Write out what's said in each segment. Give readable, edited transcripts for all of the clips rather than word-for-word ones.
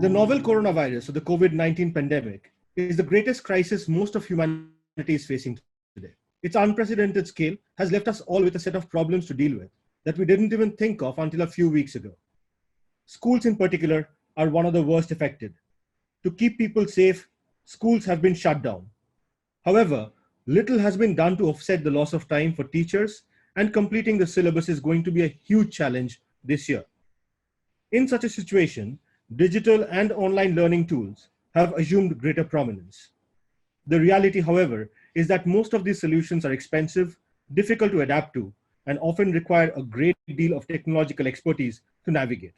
The novel coronavirus, or the COVID-19 pandemic, is the greatest crisis most of humanity is facing today. Its unprecedented scale has left us all with a set of problems to deal with that we didn't even think of until a few weeks ago. Schools in particular are one of the worst affected. To keep people safe, schools have been shut down. However, little has been done to offset the loss of time for teachers, and completing the syllabus is going to be a huge challenge this year. In such a situation, digital and online learning tools have assumed greater prominence. The reality, however, is that most of these solutions are expensive, difficult to adapt to, and often require a great deal of technological expertise to navigate.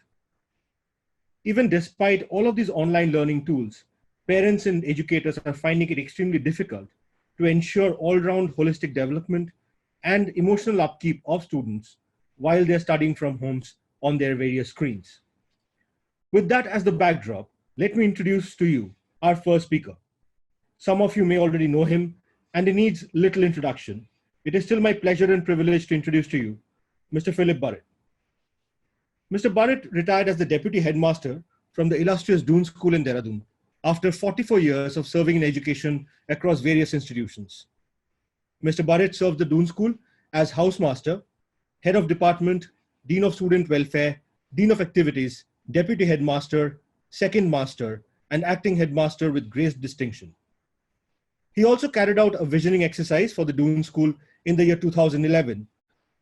Even despite all of these online learning tools, parents and educators are finding it extremely difficult to ensure all-round holistic development and emotional upkeep of students while they're studying from homes on their various screens. With that as the backdrop, let me introduce to you our first speaker. Some of you may already know him, and he needs little introduction. It is still my pleasure and privilege to introduce to you Mr. Philip Burrett. Mr. Burrett retired as the Deputy Headmaster from the illustrious Doon School in Dehradun after 44 years of serving in education across various institutions. Mr. Burrett served the Doon School as Housemaster, Head of Department, Dean of Student Welfare, Dean of Activities, Deputy Headmaster, Second Master, and Acting Headmaster with great distinction. He also carried out a visioning exercise for the Doon School in the year 2011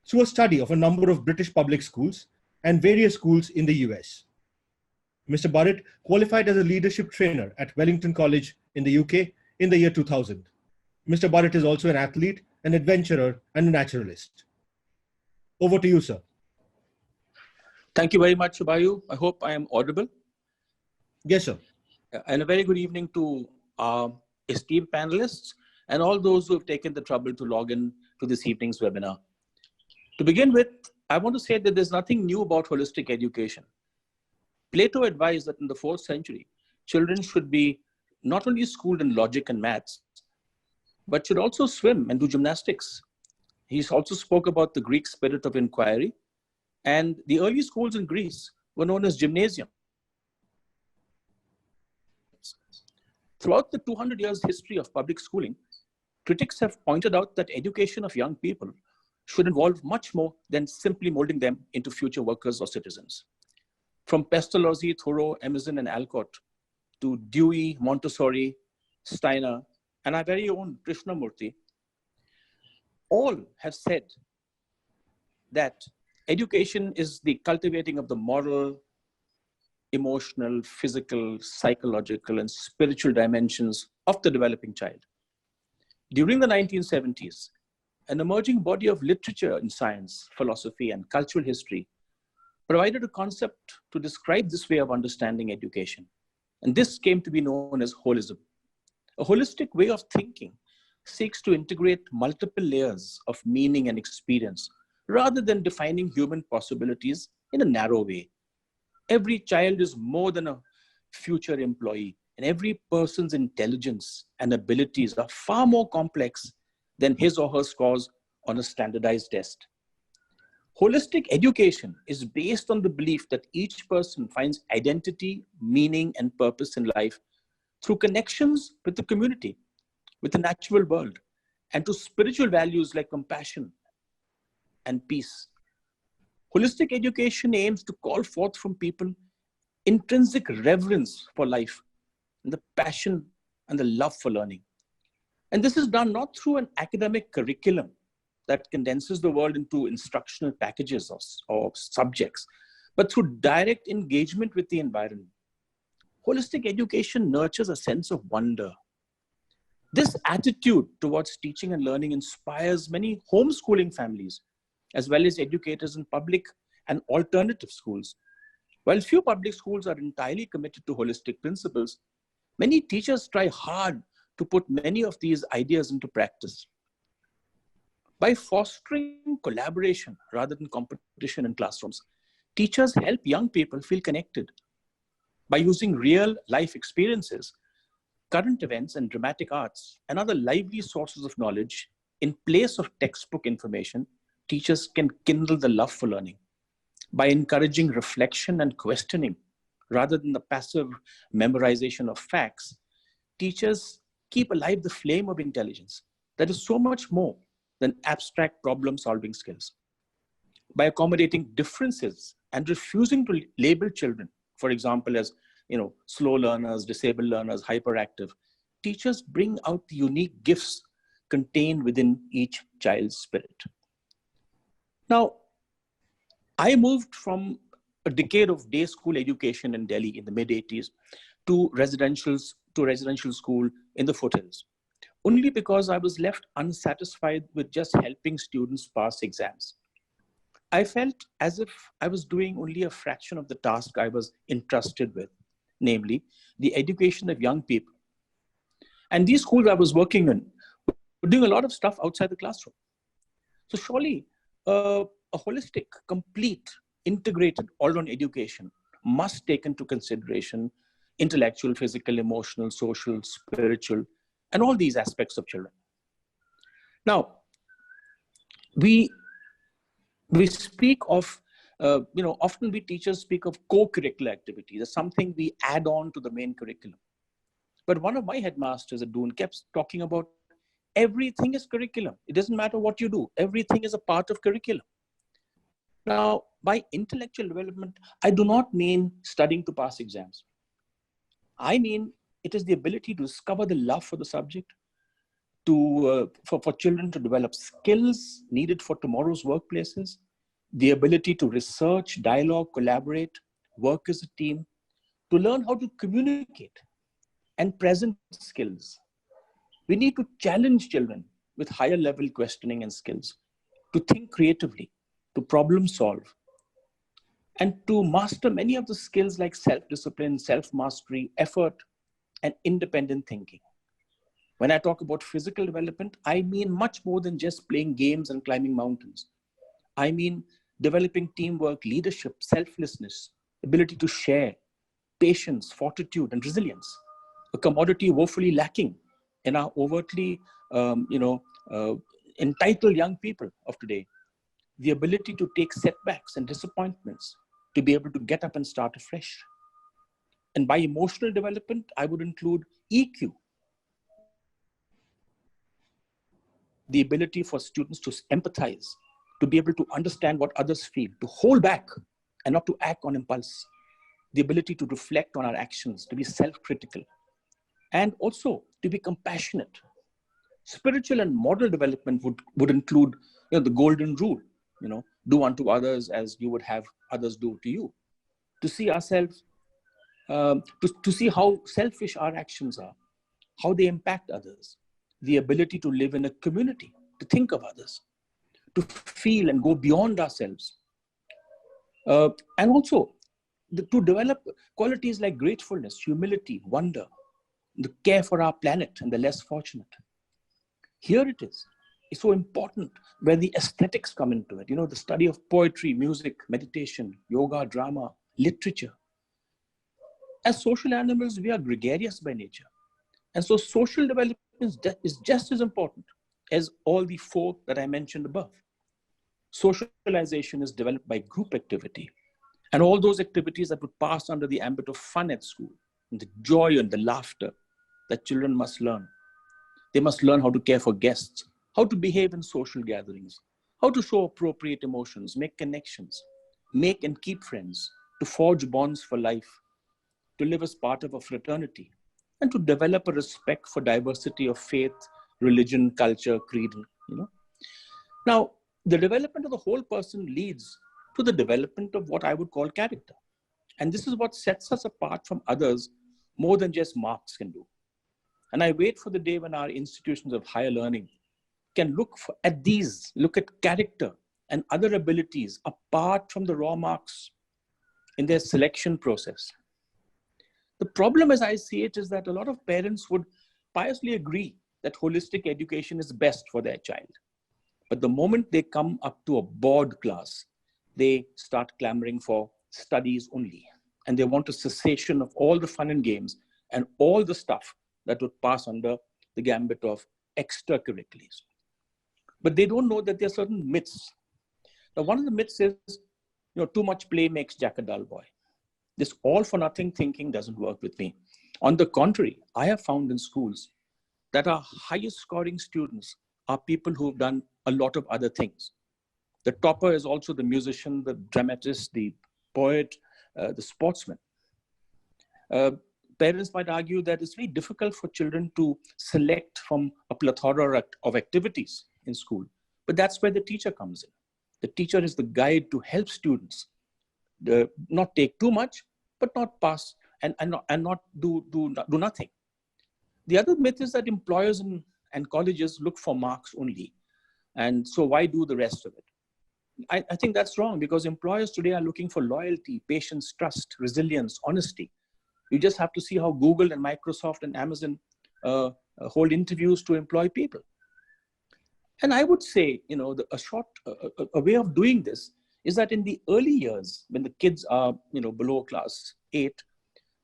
through a study of a number of British public schools and various schools in the US. Mr. Burrett qualified as a leadership trainer at Wellington College in the UK in the year 2000. Mr. Burrett is also an athlete, an adventurer, and a naturalist. Over to you, sir. Thank you very much, Subayu. I hope I am audible. Yes, sir. And a very good evening to our esteemed panelists and all those who have taken the trouble to log in to this evening's webinar. To begin with, I want to say that there's nothing new about holistic education. Plato advised that in the 4th century, children should be not only schooled in logic and maths, but should also swim and do gymnastics. He also spoke about the Greek spirit of inquiry, and the early schools in Greece were known as gymnasium. Throughout the 200 years history of public schooling, critics have pointed out that education of young people should involve much more than simply molding them into future workers or citizens. From Pestalozzi, Thoreau, Emerson, and Alcott, to Dewey, Montessori, Steiner, and our very own Krishnamurti, all have said that education is the cultivating of the moral, emotional, physical, psychological, and spiritual dimensions of the developing child. During the 1970s, an emerging body of literature in science, philosophy, and cultural history provided a concept to describe this way of understanding education. And this came to be known as holism. A holistic way of thinking seeks to integrate multiple layers of meaning and experience rather than defining human possibilities in a narrow way. Every child is more than a future employee, and every person's intelligence and abilities are far more complex than his or her scores on a standardized test. Holistic education is based on the belief that each person finds identity, meaning, and purpose in life through connections with the community, with the natural world, and to spiritual values like compassion and peace. Holistic education aims to call forth from people intrinsic reverence for life, and the passion and the love for learning. And this is done not through an academic curriculum that condenses the world into instructional packages or subjects, but through direct engagement with the environment. Holistic education nurtures a sense of wonder. This attitude towards teaching and learning inspires many homeschooling families, as well as educators in public and alternative schools. While few public schools are entirely committed to holistic principles, many teachers try hard to put many of these ideas into practice. By fostering collaboration rather than competition in classrooms, teachers help young people feel connected. By using real life experiences, current events and dramatic arts and other lively sources of knowledge in place of textbook information, teachers can kindle the love for learning. By encouraging reflection and questioning rather than the passive memorization of facts, teachers keep alive the flame of intelligence that is so much more than abstract problem-solving skills. By accommodating differences and refusing to label children, for example, as slow learners, disabled learners, hyperactive, teachers bring out the unique gifts contained within each child's spirit. Now, I moved from a decade of day school education in Delhi in the mid-80s to residential school in the foothills, only because I was left unsatisfied with just helping students pass exams. I felt as if I was doing only a fraction of the task I was entrusted with, namely the education of young people. And these schools I was working in were doing a lot of stuff outside the classroom. So surely a holistic, complete, integrated, all-round education must take into consideration intellectual, physical, emotional, social, spiritual, and all these aspects of children. Now, we speak of, often we teachers speak of co-curricular activities as something we add on to the main curriculum. But one of my headmasters at Doon kept talking about everything is curriculum. It doesn't matter what you do. Everything is a part of curriculum. Now, by intellectual development, I do not mean studying to pass exams. I mean, it is the ability to discover the love for the subject, for children to develop skills needed for tomorrow's workplaces, the ability to research, dialogue, collaborate, work as a team, to learn how to communicate and present skills. We need to challenge children with higher level questioning and skills, to think creatively, to problem solve, and to master many of the skills like self-discipline, self-mastery, effort, and independent thinking. When I talk about physical development, I mean much more than just playing games and climbing mountains. I mean developing teamwork, leadership, selflessness, ability to share, patience, fortitude, and resilience, a commodity woefully lacking in our overtly, entitled young people of today. The ability to take setbacks and disappointments, to be able to get up and start afresh. And by emotional development, I would include EQ, the ability for students to empathize, to be able to understand what others feel, to hold back and not to act on impulse, the ability to reflect on our actions, to be self-critical, and also to be compassionate. Spiritual and moral development would include the golden rule, do unto others as you would have others do to you. To see ourselves, to see how selfish our actions are, how they impact others, the ability to live in a community, to think of others, to feel and go beyond ourselves. And also to develop qualities like gratefulness, humility, wonder, the care for our planet and the less fortunate. Here it is. It's so important where the aesthetics come into it. The study of poetry, music, meditation, yoga, drama, literature. As social animals, we are gregarious by nature. And so social development is just as important as all the four that I mentioned above. Socialization is developed by group activity and all those activities that would pass under the ambit of fun at school, and the joy and the laughter that children must learn. They must learn how to care for guests, how to behave in social gatherings, how to show appropriate emotions, make connections, make and keep friends, to forge bonds for life, to live as part of a fraternity, and to develop a respect for diversity of faith, religion, culture, creed. Now, the development of the whole person leads to the development of what I would call character. And this is what sets us apart from others more than just marks can do. And I wait for the day when our institutions of higher learning can look at character and other abilities apart from the raw marks in their selection process. The problem as I see it is that a lot of parents would piously agree that holistic education is best for their child. But the moment they come up to a board class, they start clamoring for studies only. And they want a cessation of all the fun and games and all the stuff that would pass under the gambit of extracurriculars. But they don't know that there are certain myths. Now, one of the myths is, too much play makes Jack a dull boy. This all for nothing thinking doesn't work with me. On the contrary, I have found in schools that our highest scoring students are people who've done a lot of other things. The topper is also the musician, the dramatist, the poet, the sportsman. Parents might argue that it's very difficult for children to select from a plethora of activities in school, but that's where the teacher comes in. The teacher is the guide to help students not take too much, but not pass and not do nothing. The other myth is that employers and colleges look for marks only. And so why do the rest of it? I think that's wrong, because employers today are looking for loyalty, patience, trust, resilience, honesty. You just have to see how Google and Microsoft and Amazon hold interviews to employ people. And I would say, a way of doing this is that in the early years, when the kids are, below class 8,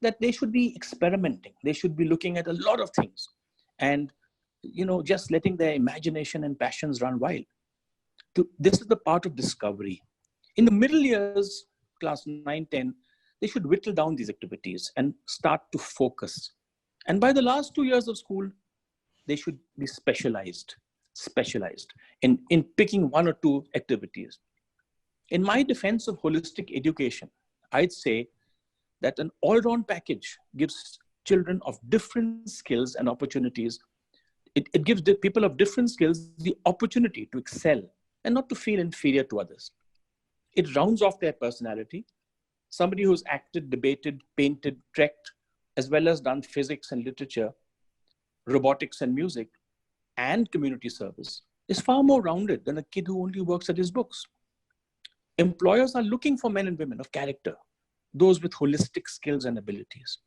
that they should be experimenting. They should be looking at a lot of things and, just letting their imagination and passions run wild. This is the part of discovery. In the middle years, class 9, 10, they should whittle down these activities and start to focus. And by the last 2 years of school, they should be specialized in picking 1 or 2 activities. In my defense of holistic education, I'd say that an all-round package gives children of different skills and opportunities. It gives the people of different skills the opportunity to excel and not to feel inferior to others. It rounds off their personality. Somebody who's acted, debated, painted, trekked, as well as done physics and literature, robotics and music, and community service is far more rounded than a kid who only works at his books. Employers are looking for men and women of character, those with holistic skills and abilities.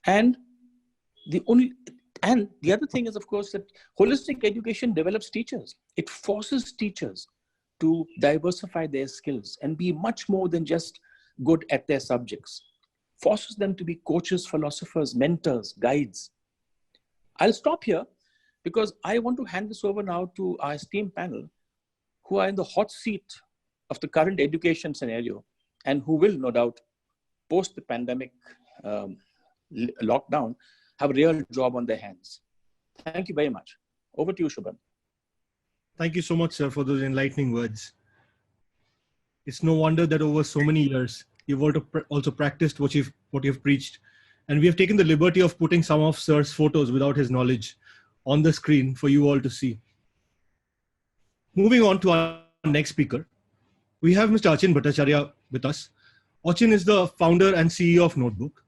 And the other thing is, of course, that holistic education develops teachers. It forces teachers to diversify their skills and be much more than just good at their subjects. Forces them to be coaches, philosophers, mentors, guides. I'll stop here because I want to hand this over now to our esteemed panel, who are in the hot seat of the current education scenario and who will, no doubt, post the pandemic lockdown, have a real job on their hands. Thank you very much. Over to you, Shubham. Thank you so much, sir, for those enlightening words. It's no wonder that over so many years, you've also practiced what you've preached. And we have taken the liberty of putting some of sir's photos without his knowledge on the screen for you all to see. Moving on to our next speaker, we have Mr. Achin Bhattacharya with us. Achin is the founder and CEO of Notebook.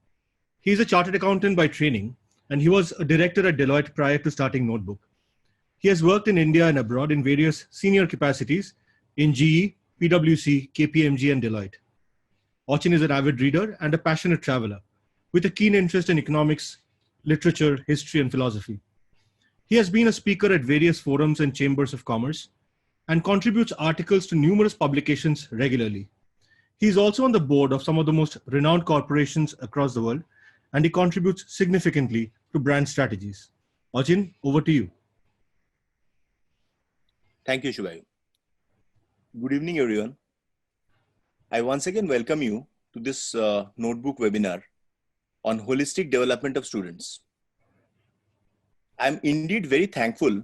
He is a chartered accountant by training, and he was a director at Deloitte prior to starting Notebook. He has worked in India and abroad in various senior capacities in GE, PwC, KPMG, and Deloitte. Achin is an avid reader and a passionate traveler with a keen interest in economics, literature, history, and philosophy. He has been a speaker at various forums and chambers of commerce and contributes articles to numerous publications regularly. He is also on the board of some of the most renowned corporations across the world, and he contributes significantly to brand strategies. Achin, over to you. Thank you, Shubhayu. Good evening, everyone. I once again welcome you to this Notebook webinar on holistic development of students. I'm indeed very thankful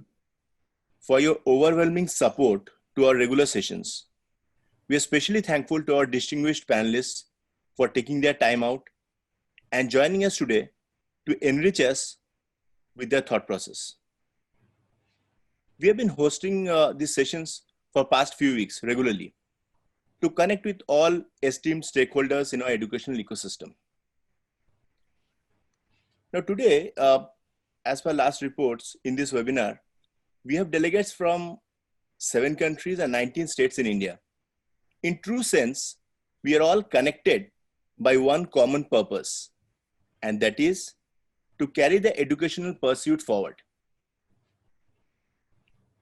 for your overwhelming support to our regular sessions. We are especially thankful to our distinguished panelists for taking their time out and joining us today to enrich us with their thought process. We have been hosting these sessions for past few weeks regularly to connect with all esteemed stakeholders in our educational ecosystem. Now today, as per last reports in this webinar, we have delegates from 7 countries and 19 states in India. In true sense, we are all connected by one common purpose, and that is to carry the educational pursuit forward.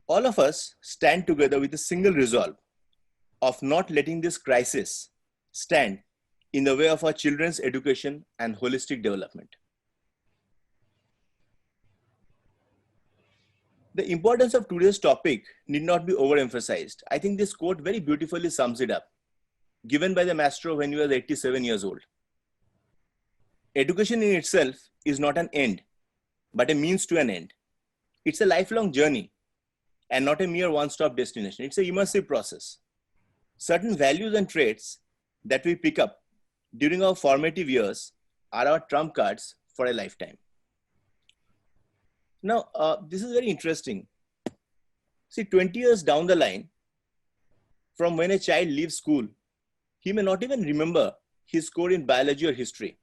All of us stand together with a single resolve of not letting this crisis stand in the way of our children's education and holistic development. The importance of today's topic need not be overemphasized. I think this quote very beautifully sums it up, given by the maestro when he was 87 years old. education in itself is not an end, but a means to an end. It's a lifelong journey and not a mere one-stop destination. It's an immersive process. Certain values and traits that we pick up during our formative years are our trump cards for a lifetime. Now, this is very interesting. See, 20 years down the line, from when a child leaves school, he may not even remember his score in biology or history.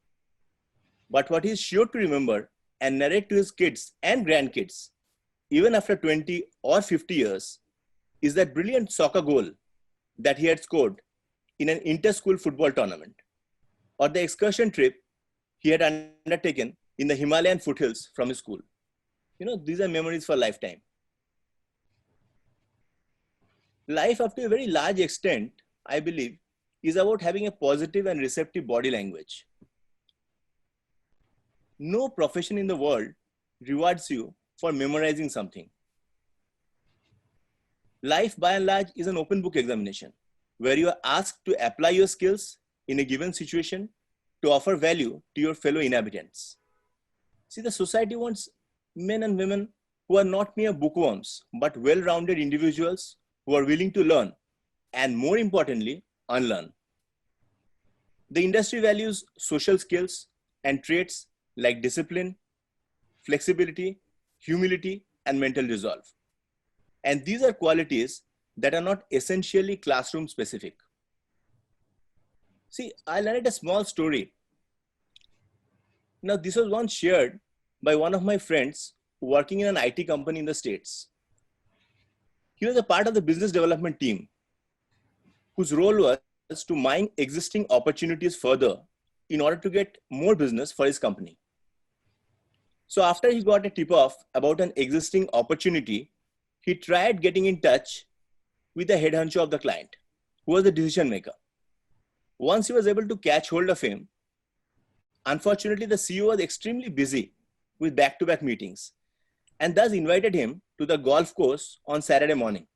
But what he is sure to remember and narrate to his kids and grandkids, even after 20 or 50 years, is that brilliant soccer goal that he had scored in an inter-school football tournament, or the excursion trip he had undertaken in the Himalayan foothills from his school. You know, these are memories for a lifetime. Life, up to a very large extent, I believe, is about having a positive and receptive body language. No profession in the world rewards you for memorizing something. Life, by and large, is an open book examination where you are asked to apply your skills in a given situation to offer value to your fellow inhabitants. See, the society wants men and women who are not mere bookworms, but well-rounded individuals who are willing to learn and, more importantly, unlearn. The industry values social skills and traits like discipline, flexibility, humility, and mental resolve. And these are qualities that are not essentially classroom specific. See, I learned a small story. Now, this was once shared by one of my friends working in an IT company in the States. He was a part of the business development team whose role was to mine existing opportunities further in order to get more business for his company. So after he got a tip-off about an existing opportunity, he tried getting in touch with the head honcho of the client, who was the decision maker. Once he was able to catch hold of him, unfortunately, the CEO was extremely busy with back-to-back meetings and thus invited him to the golf course on Saturday morning.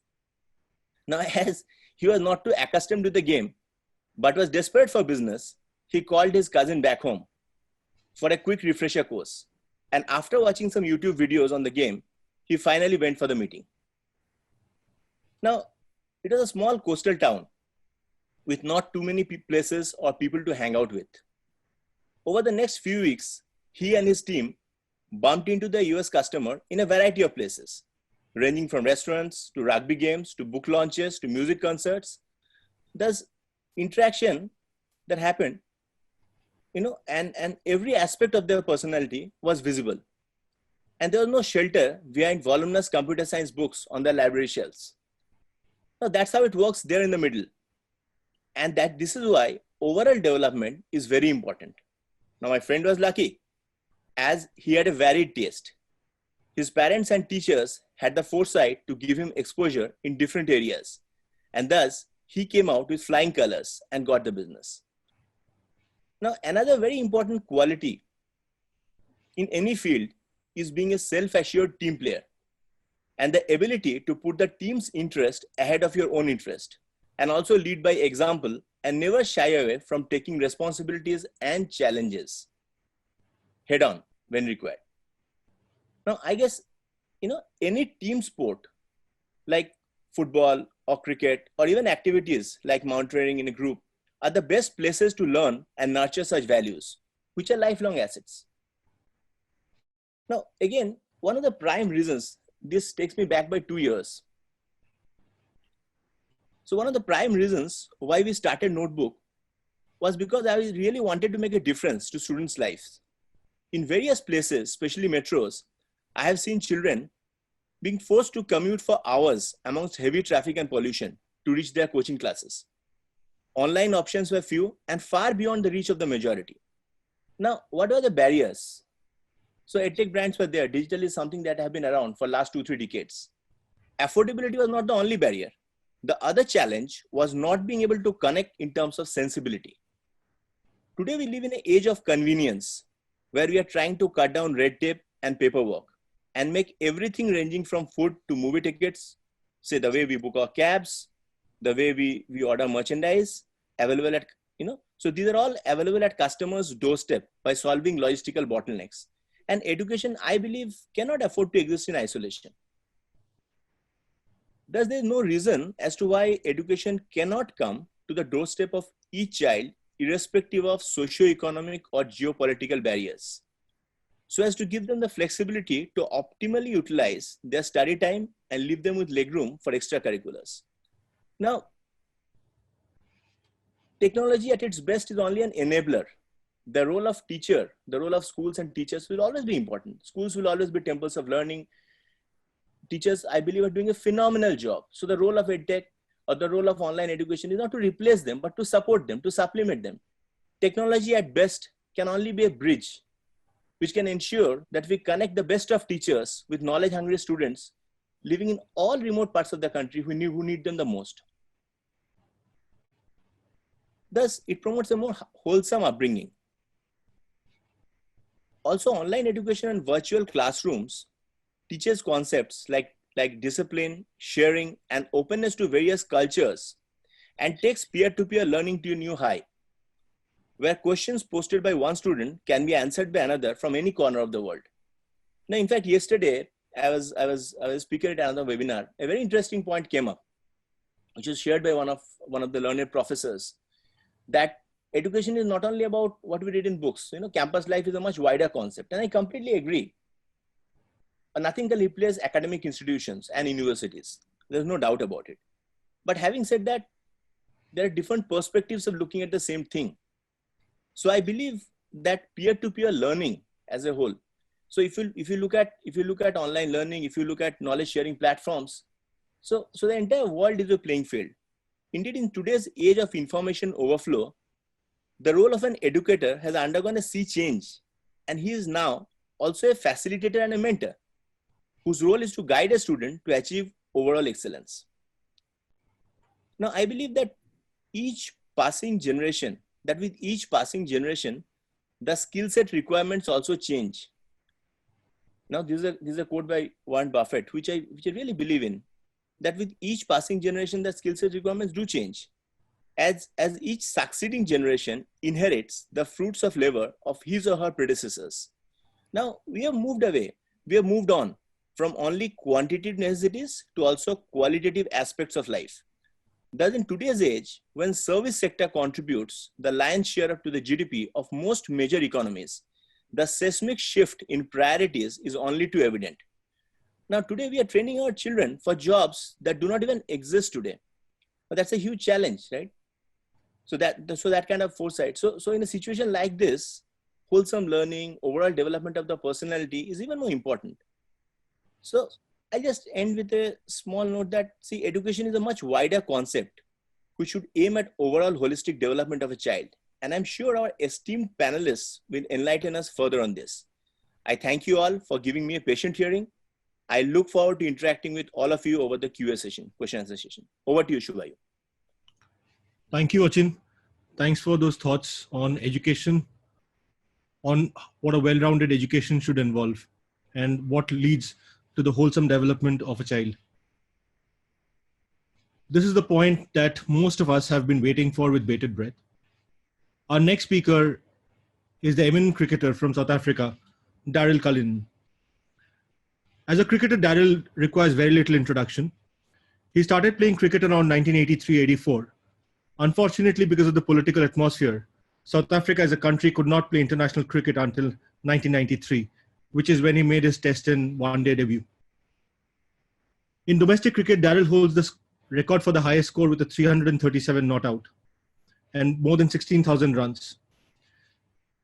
Now, as he was not too accustomed to the game, but was desperate for business, he called his cousin back home for a quick refresher course. And after watching some YouTube videos on the game, he finally went for the meeting. Now, it was a small coastal town with not too many places or people to hang out with. Over the next few weeks, he and his team bumped into the US customer in a variety of places, ranging from restaurants to rugby games to book launches to music concerts. There's interaction that happened, and every aspect of their personality was visible. And there was no shelter behind voluminous computer science books on their library shelves. Now, that's how it works there in the middle. And this is why overall development is very important. Now, my friend was lucky as he had a varied taste. His parents and teachers had the foresight to give him exposure in different areas. And thus, he came out with flying colors and got the business. Now, another very important quality in any field is being a self-assured team player and the ability to put the team's interest ahead of your own interest and also lead by example and never shy away from taking responsibilities and challenges head on when required. Now, I guess, any team sport like football or cricket or even activities like mountaineering in a group are the best places to learn and nurture such values, which are lifelong assets. Now, again, one of the prime reasons, this takes me back by 2 years. So one of the prime reasons why we started Notebook was because I really wanted to make a difference to students' lives. In various places, especially metros, I have seen children being forced to commute for hours amongst heavy traffic and pollution to reach their coaching classes. Online options were few and far beyond the reach of the majority. Now, what are the barriers? So edtech brands were there. Digital is something that have been around for last 2-3 decades. Affordability was not the only barrier. The other challenge was not being able to connect in terms of sensibility. Today, we live in an age of convenience where we are trying to cut down red tape and paperwork and make everything ranging from food to movie tickets, say the way we book our cabs, the way we order merchandise available at So these are all available at customers' doorstep by solving logistical bottlenecks. And education, I believe, cannot afford to exist in isolation. Thus, there is no reason as to why education cannot come to the doorstep of each child, irrespective of socio-economic or geopolitical barriers, so as to give them the flexibility to optimally utilize their study time and leave them with legroom for extracurriculars. Now, technology at its best is only an enabler. The role of teacher, the role of schools and teachers will always be important. Schools will always be temples of learning. Teachers, I believe, are doing a phenomenal job. So the role of EdTech or the role of online education is not to replace them, but to support them, to supplement them. Technology at best can only be a bridge which can ensure that we connect the best of teachers with knowledge-hungry students living in all remote parts of the country who need them the most. Thus, it promotes a more wholesome upbringing. Also, online education and virtual classrooms teaches concepts like discipline, sharing, and openness to various cultures, and takes peer-to-peer learning to a new high, where questions posted by one student can be answered by another from any corner of the world. Now, in fact, yesterday, I was speaking at another webinar. A very interesting point came up, which was shared by one of the learned professors, that education is not only about what we read in books. Campus life is a much wider concept, and I completely agree. Nothing can replace academic institutions and universities. There's no doubt about it. But having said that, there are different perspectives of looking at the same thing. So I believe that peer-to-peer learning as a whole. So if you look at online learning, if you look at knowledge sharing platforms, so the entire world is a playing field. Indeed, in today's age of information overflow, the role of an educator has undergone a sea change, and he is now also a facilitator and a mentor, whose role is to guide a student to achieve overall excellence. Now, I believe that with each passing generation, the skill set requirements also change. Now, this is a quote by Warren Buffett, which I really believe in, that with each passing generation, the skill set requirements do change. As each succeeding generation inherits the fruits of labor of his or her predecessors. Now, we have moved on from only quantitative necessities to also qualitative aspects of life. Thus, in today's age, when service sector contributes the lion's share to the GDP of most major economies, the seismic shift in priorities is only too evident. Now, today we are training our children for jobs that do not even exist today. But that's a huge challenge, right? So that kind of foresight. So in a situation like this, wholesome learning, overall development of the personality is even more important. So I just end with a small note that, see, education is a much wider concept which should aim at overall holistic development of a child. And I'm sure our esteemed panelists will enlighten us further on this. I thank you all for giving me a patient hearing. I look forward to interacting with all of you over the QA session, question answer session. Over to you, Shubhayu. Thank you, Achin. Thanks for those thoughts on education, on what a well-rounded education should involve, and what leads to the wholesome development of a child. This is the point that most of us have been waiting for with bated breath. Our next speaker is the eminent cricketer from South Africa, Daryll Cullinan. As a cricketer, Daryll requires very little introduction. He started playing cricket around 1983-84. Unfortunately, because of the political atmosphere, South Africa as a country could not play international cricket until 1993, which is when he made his test and one-day debut. In domestic cricket, Daryll holds the record for the highest score with a 337 not out and more than 16,000 runs.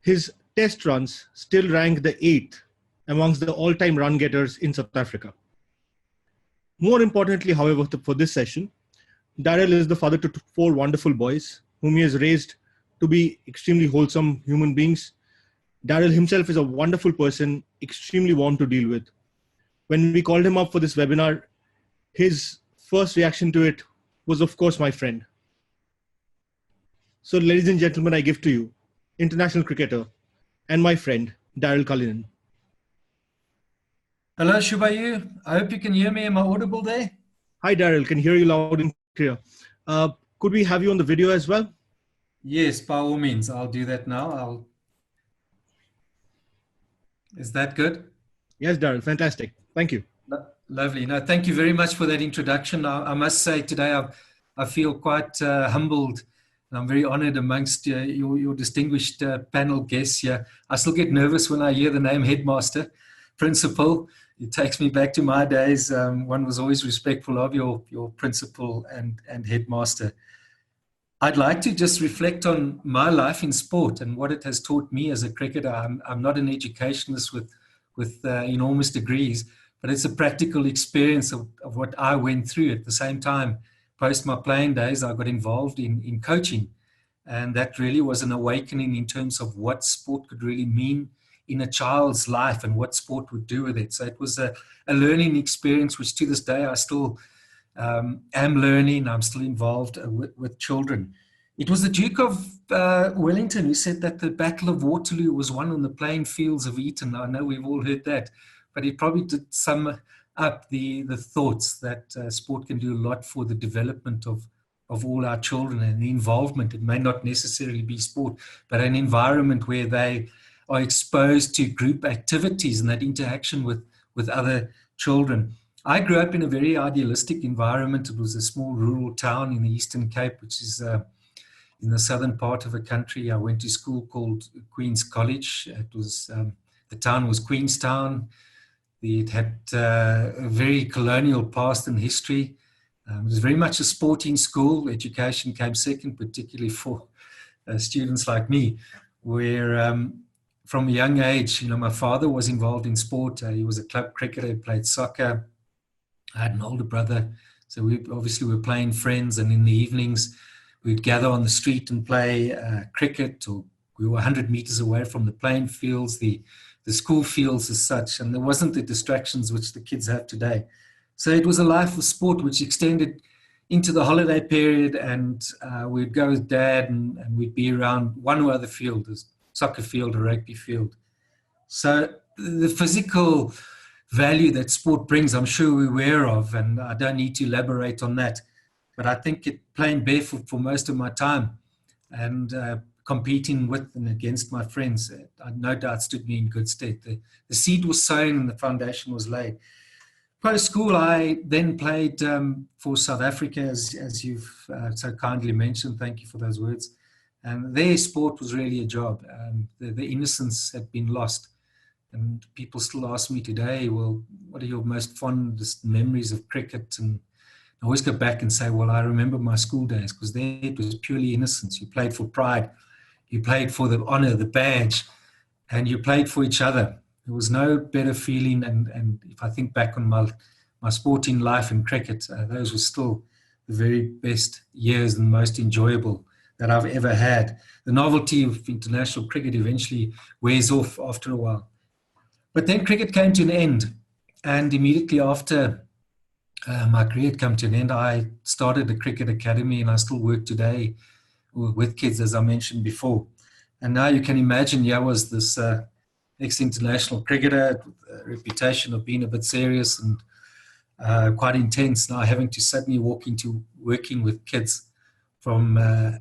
His test runs still rank the 8th amongst the all-time run getters in South Africa. More importantly, however, for this session, Daryll is the father to 4 wonderful boys whom he has raised to be extremely wholesome human beings. Daryll himself is a wonderful person, extremely warm to deal with. When we called him up for this webinar, his first reaction to it was, of course, my friend. So, ladies and gentlemen, I give to you international cricketer and my friend, Daryll Cullinan. Hello, Shubhayu. I hope you can hear me. Am I audible there? Hi, Daryll. Can hear you loud and clear. Could we have you on the video as well? Yes, by all means, I'll do that now. Is that good? Yes, Daryl, fantastic. Thank you. Lovely. No, thank you very much for that introduction. I must say today I feel quite humbled, and I'm very honored amongst your distinguished panel guests here. I still get nervous when I hear the name headmaster, principal. It takes me back to my days. One was always respectful of your principal and headmaster. I'd like to just reflect on my life in sport and what it has taught me as a cricketer. I'm not an educationist with enormous degrees, but it's a practical experience of what I went through. At the same time, post my playing days, I got involved in coaching. And that really was an awakening in terms of what sport could really mean in a child's life and what sport would do with it. So it was a learning experience, which to this day I still am learning. I'm still involved with children. It was the Duke of Wellington who said that the Battle of Waterloo was won on the playing fields of Eton. I know we've all heard that, but it probably did sum up the thoughts that sport can do a lot for the development of all our children and the involvement. It may not necessarily be sport, but an environment where they are exposed to group activities and that interaction with other children. I grew up in a very idealistic environment. It was a small rural town in the Eastern Cape, which is in the southern part of the country. I went to school called Queen's College. It was the town was Queenstown. It had a very colonial past and history. It was very much a sporting school. Education came second, particularly for students like me, where from a young age, my father was involved in sport. He was a club cricketer, he played soccer. I had an older brother, so we obviously were playing friends, and in the evenings we'd gather on the street and play cricket, or we were 100 meters away from the playing fields, the school fields as such, and there wasn't the distractions which the kids have today. So it was a life of sport which extended into the holiday period, and we'd go with Dad and we'd be around one or other field, a soccer field or rugby field. So the physical value that sport brings, I'm sure we're aware of, and I don't need to elaborate on that. But I think playing barefoot for most of my time and competing with and against my friends, I no doubt stood me in good stead. The seed was sown and the foundation was laid. Post-school, I then played for South Africa, as you've so kindly mentioned. Thank you for those words. And their sport was really a job. The innocence had been lost. And people still ask me today, well, what are your most fondest memories of cricket? And I always go back and say, well, I remember my school days, because there it was purely innocence. You played for pride. You played for the honor, the badge, and you played for each other. There was no better feeling. And if I think back on my sporting life in cricket, those were still the very best years and most enjoyable that I've ever had. The novelty of international cricket eventually wears off after a while. But then cricket came to an end, and immediately after my career had come to an end, I started a cricket academy, and I still work today with kids, as I mentioned before. And now you can imagine, I was this ex-international cricketer with a reputation of being a bit serious and quite intense, now having to suddenly walk into working with kids from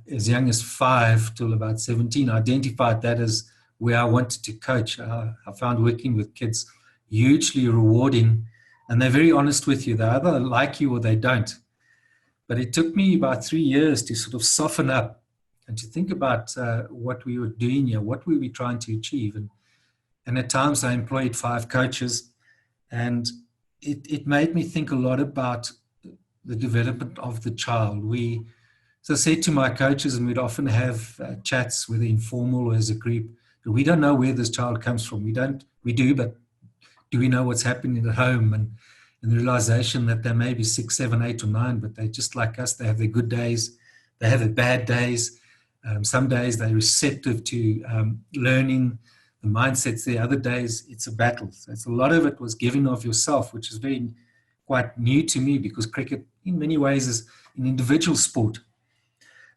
as young as 5 till about 17. I identified that as where I wanted to coach. I found working with kids hugely rewarding, and they're very honest with you. They either like you or they don't. But it took me about 3 years to sort of soften up and to think about what we were doing here, what were we trying to achieve. And at times I employed 5 coaches, and it made me think a lot about the development of the child. So I said to my coaches, and we'd often have chats, whether informal or as a group, we don't know where this child comes from. We do, but do we know what's happening at home? And the realization that they may be 6, 7, 8, or 9, but they're just like us. They have their good days. They have their bad days. Some days they're receptive to learning. The mindset's there. Other days it's a battle. So it's a lot of it was giving of yourself, which is quite new to me, because cricket in many ways is an individual sport.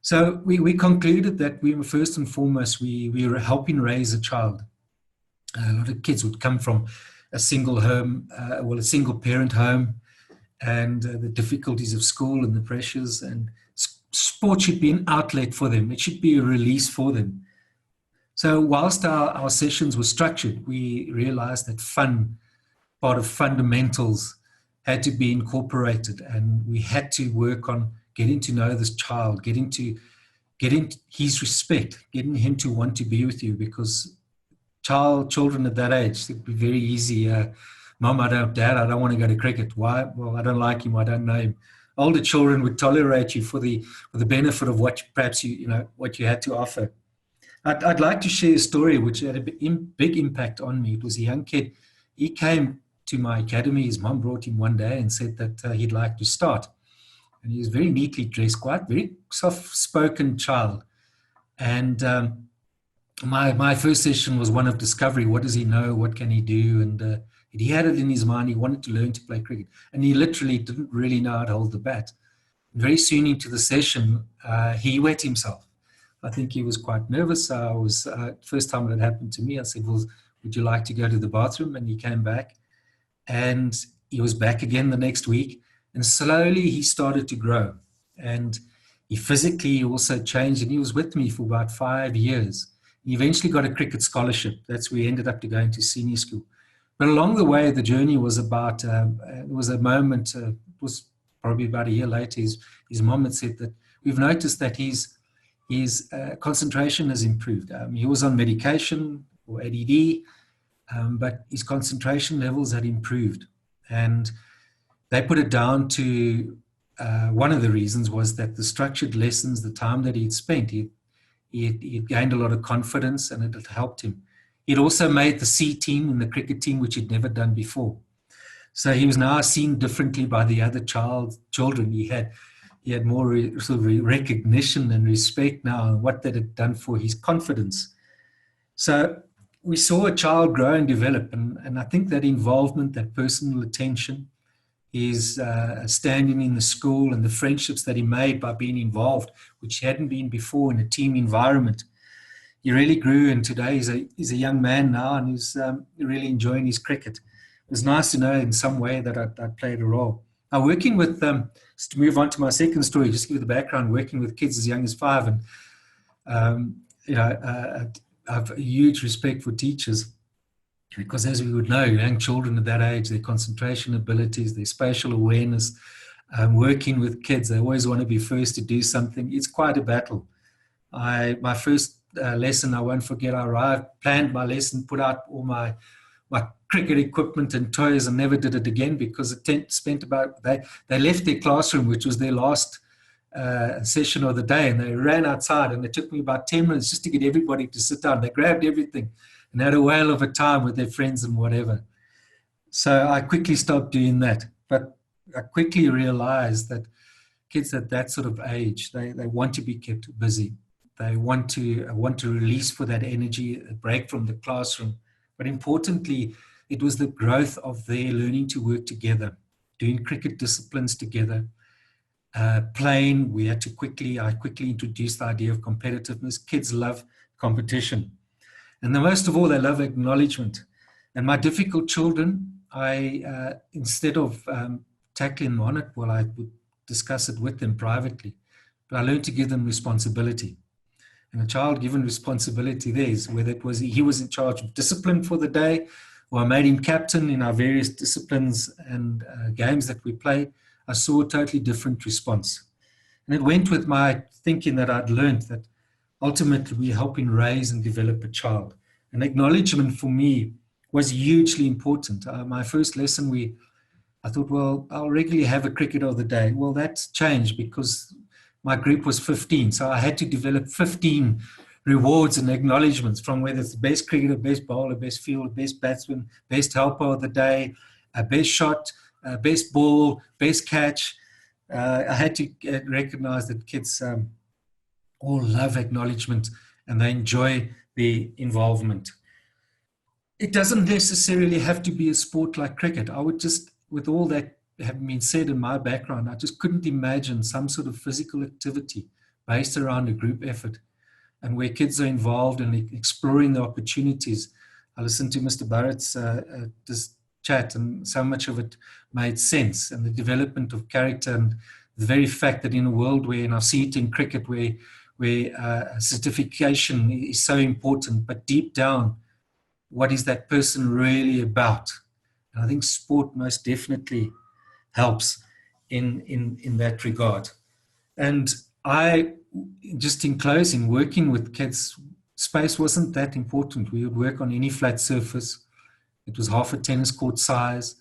So we concluded that we were first and foremost, we were helping raise a child. A lot of kids would come from a single home, a single parent home, and the difficulties of school and the pressures. And sport should be an outlet for them. It should be a release for them. So whilst our sessions were structured, we realized that fun, part of fundamentals, had to be incorporated, and we had to work on getting to know this child, getting his respect, getting him to want to be with you, because children at that age, it'd be very easy. Mom, Dad, I don't want to go to cricket. Why? Well, I don't like him. I don't know him. Older children would tolerate you for the benefit of what perhaps what you had to offer. I'd like to share a story which had a big impact on me. It was a young kid. He came to my academy. His mom brought him one day and said that he'd like to start. And he was very neatly dressed, quite very soft-spoken child. And my first session was one of discovery. What does he know? What can he do? And he had it in his mind. He wanted to learn to play cricket. And he literally didn't really know how to hold the bat. And very soon into the session, he wet himself. I think he was quite nervous. First time it had happened to me, I said, well, would you like to go to the bathroom? And he came back. And he was back again the next week. And slowly he started to grow. And he physically also changed. And he was with me for about 5 years. He eventually got a cricket scholarship. That's where he ended up going to senior school. But along the way, the journey was about, it was a moment, it was probably about a year later, his mom had said that we've noticed that his concentration has improved. He was on medication or ADD, but his concentration levels had improved. And they put it down to one of the reasons was that the structured lessons, the time that he'd spent, he gained a lot of confidence, and it had helped him. He'd also made the C team in the cricket team, which he'd never done before. So he was now seen differently by the other children. He had more sort of recognition and respect now, and what that had done for his confidence. So we saw a child grow and develop, and I think that involvement, that personal attention, his standing in the school and the friendships that he made by being involved, which he hadn't been before in a team environment, he really grew, and today he's a young man now, and he's really enjoying his cricket. It was nice to know in some way that I played a role. Now, working with, just to move on to my second story, just to give you the background, working with kids as young as 5, and I have a huge respect for teachers, because as we would know, young children at that age, their concentration abilities, their spatial awareness, working with kids, they always want to be first to do something. It's quite a battle. My first lesson, I won't forget, I arrived, planned my lesson, put out all my cricket equipment and toys, and never did it again, because they left their classroom, which was their last session of the day, and they ran outside, and it took me about 10 minutes just to get everybody to sit down. They grabbed everything and had a whale of a time with their friends and whatever. So I quickly stopped doing that. But I quickly realized that kids at that sort of age, they want to be kept busy. They want to release for that energy, a break from the classroom. But importantly, it was the growth of their learning to work together, doing cricket disciplines together, playing. I quickly introduced the idea of competitiveness. Kids love competition. And most of all, they love acknowledgement. And my difficult children, instead of tackling them on it, well, I would discuss it with them privately. But I learned to give them responsibility. And a child given responsibility there is whether it was he was in charge of discipline for the day, or I made him captain in our various disciplines and games that we play, I saw a totally different response. And it went with my thinking that I'd learned that ultimately we're helping raise and develop a child. And acknowledgement for me was hugely important. My first lesson, I thought, well, I'll regularly have a cricket of the day. Well, that's changed because my group was 15. So I had to develop 15 rewards and acknowledgements, from whether it's the best cricketer, best bowler, best fielder, best batsman, best helper of the day, best shot, best ball, best catch. I had to recognize that kids all love acknowledgement and they enjoy the involvement. It doesn't necessarily have to be a sport like cricket. I would just, with all that having been said in my background, I just couldn't imagine some sort of physical activity based around a group effort and where kids are involved and exploring the opportunities. I listened to Mr. Burrett's this chat, and so much of it made sense, and the development of character and the very fact that in a world where, and I see it in cricket, where certification is so important, but deep down, what is that person really about? And I think sport most definitely helps in that regard. And I, just in closing, working with kids, space wasn't that important. We would work on any flat surface. It was half a tennis court size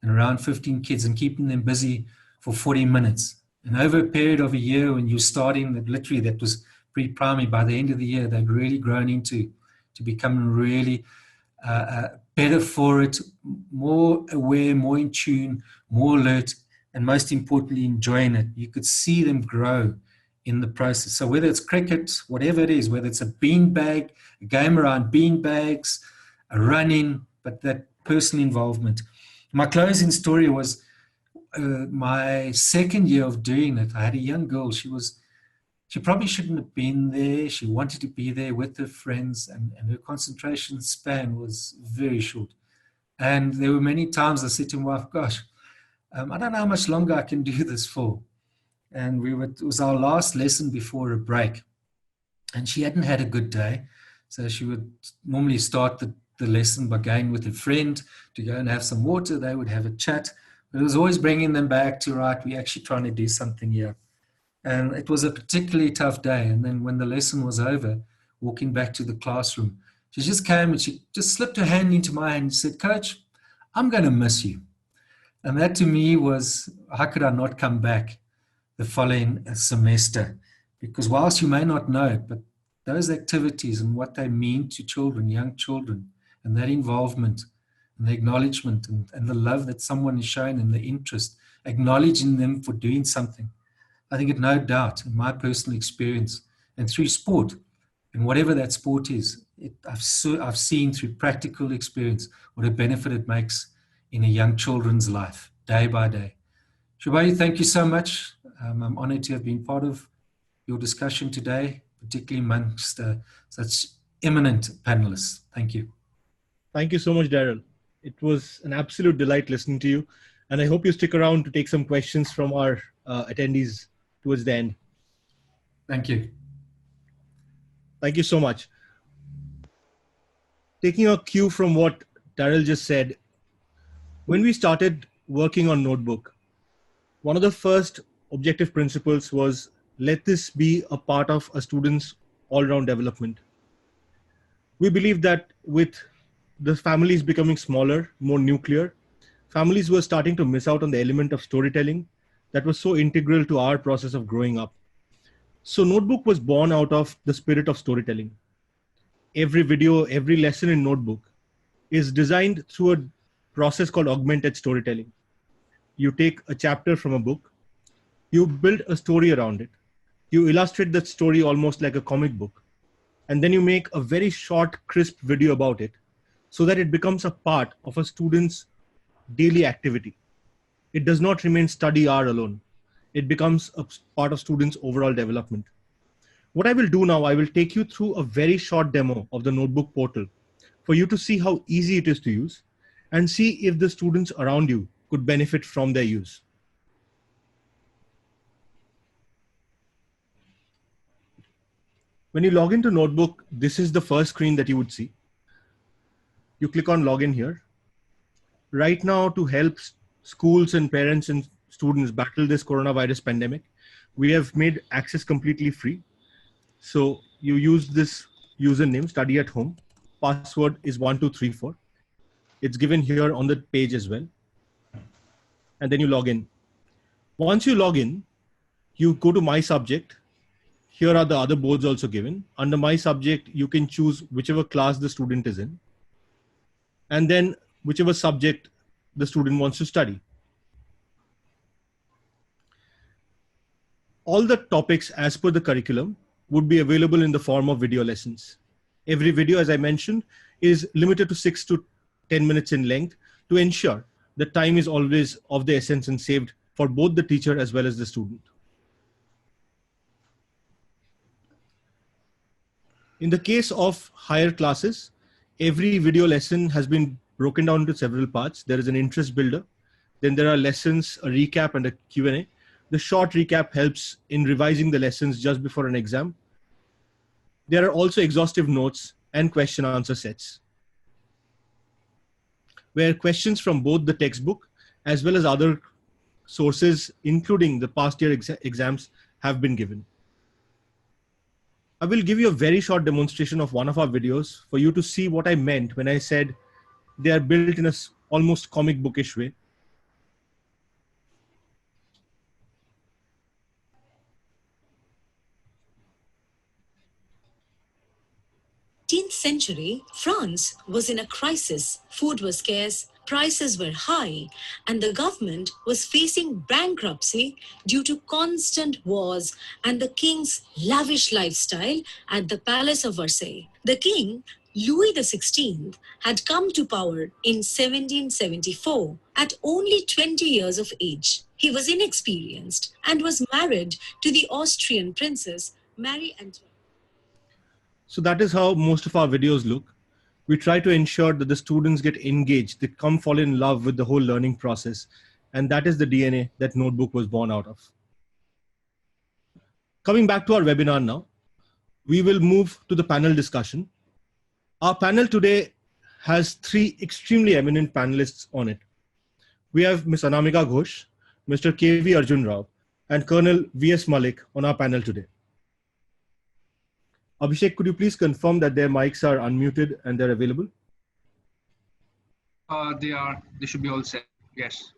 and around 15 kids, and keeping them busy for 40 minutes. And over a period of a year, when you're starting, literally that was pre-primary, by the end of the year, they'd really grown into becoming really better for it, more aware, more in tune, more alert, and most importantly, enjoying it. You could see them grow in the process. So whether it's cricket, whatever it is, whether it's a beanbag, a game around beanbags, a running, but that personal involvement. My closing story was my second year of doing it. I had a young girl. She probably shouldn't have been there. She wanted to be there with her friends, and her concentration span was very short. And there were many times I said to my wife, gosh, I don't know how much longer I can do this for. And it was our last lesson before a break. And she hadn't had a good day. So she would normally start the lesson by going with a friend to go and have some water. They would have a chat. But it was always bringing them back to, right, we're actually trying to do something here. And it was a particularly tough day. And then when the lesson was over, walking back to the classroom, she just came and she just slipped her hand into my hand and said, Coach, I'm going to miss you. And that to me was, how could I not come back the following semester? Because whilst you may not know it, but those activities and what they mean to children, young children, and that involvement and the acknowledgement and the love that someone is showing and the interest, acknowledging them for doing something. I think it no doubt, in my personal experience, and through sport, and whatever that sport is, I've seen through practical experience what a benefit it makes in a young children's life, day by day. Shubai, thank you so much. I'm honored to have been part of your discussion today, particularly amongst such eminent panelists. Thank you. Thank you so much, Daryll. It was an absolute delight listening to you. And I hope you stick around to take some questions from our attendees towards the end. Thank you. Thank you so much. Taking a cue from what Daryll just said, when we started working on Notebook, one of the first objective principles was, let this be a part of a student's all-round development. We believe that with the families becoming smaller, more nuclear, families were starting to miss out on the element of storytelling that was so integral to our process of growing up. So Notebook was born out of the spirit of storytelling. Every video, every lesson in Notebook is designed through a process called Augmented Storytelling. You take a chapter from a book, you build a story around it, you illustrate that story almost like a comic book, and then you make a very short, crisp video about it so that it becomes a part of a student's daily activity. It does not remain study hour alone. It becomes a part of students' overall development. What I will do now, I will take you through a very short demo of the Notebook portal for you to see how easy it is to use and see if the students around you could benefit from their use. When you log into Notebook, this is the first screen that you would see. You click on Login here. Right now, to help schools and parents and students battle this coronavirus pandemic, we have made access completely free. So you use this username, study at home. Password is 1234. It's given here on the page as well. And then you log in. Once you log in, you go to My Subject. Here are the other boards also given. Under My Subject, you can choose whichever class the student is in, and then whichever subject the student wants to study. All the topics as per the curriculum would be available in the form of video lessons. Every video, as I mentioned, is limited to 6 to 10 minutes in length to ensure the time is always of the essence and saved for both the teacher as well as the student. In the case of higher classes, every video lesson has been broken down into several parts. There is an interest builder. Then there are lessons, a recap and a Q&A The short recap helps in revising the lessons just before an exam. There are also exhaustive notes and question answer sets, where questions from both the textbook as well as other sources, including the past year exams, have been given. I will give you a very short demonstration of one of our videos for you to see what I meant when I said they are built in a almost comic bookish way. In the 18th century, France was in a crisis. Food was scarce, prices were high, and the government was facing bankruptcy due to constant wars and the king's lavish lifestyle at the Palace of Versailles. The king, Louis XVI, had come to power in 1774 at only 20 years of age. He was inexperienced and was married to the Austrian princess Marie Antoinette. So that is how most of our videos look. We try to ensure that the students get engaged, they come fall in love with the whole learning process. And that is the DNA that Notebook was born out of. Coming back to our webinar now, we will move to the panel discussion. Our panel today has three extremely eminent panelists on it. We have Ms. Anamika Ghose, Mr. K.V. Arjun Rao, and Colonel V.S. Malik on our panel today. Abhishek, could you please confirm that their mics are unmuted and they're available? They should be all set, yes.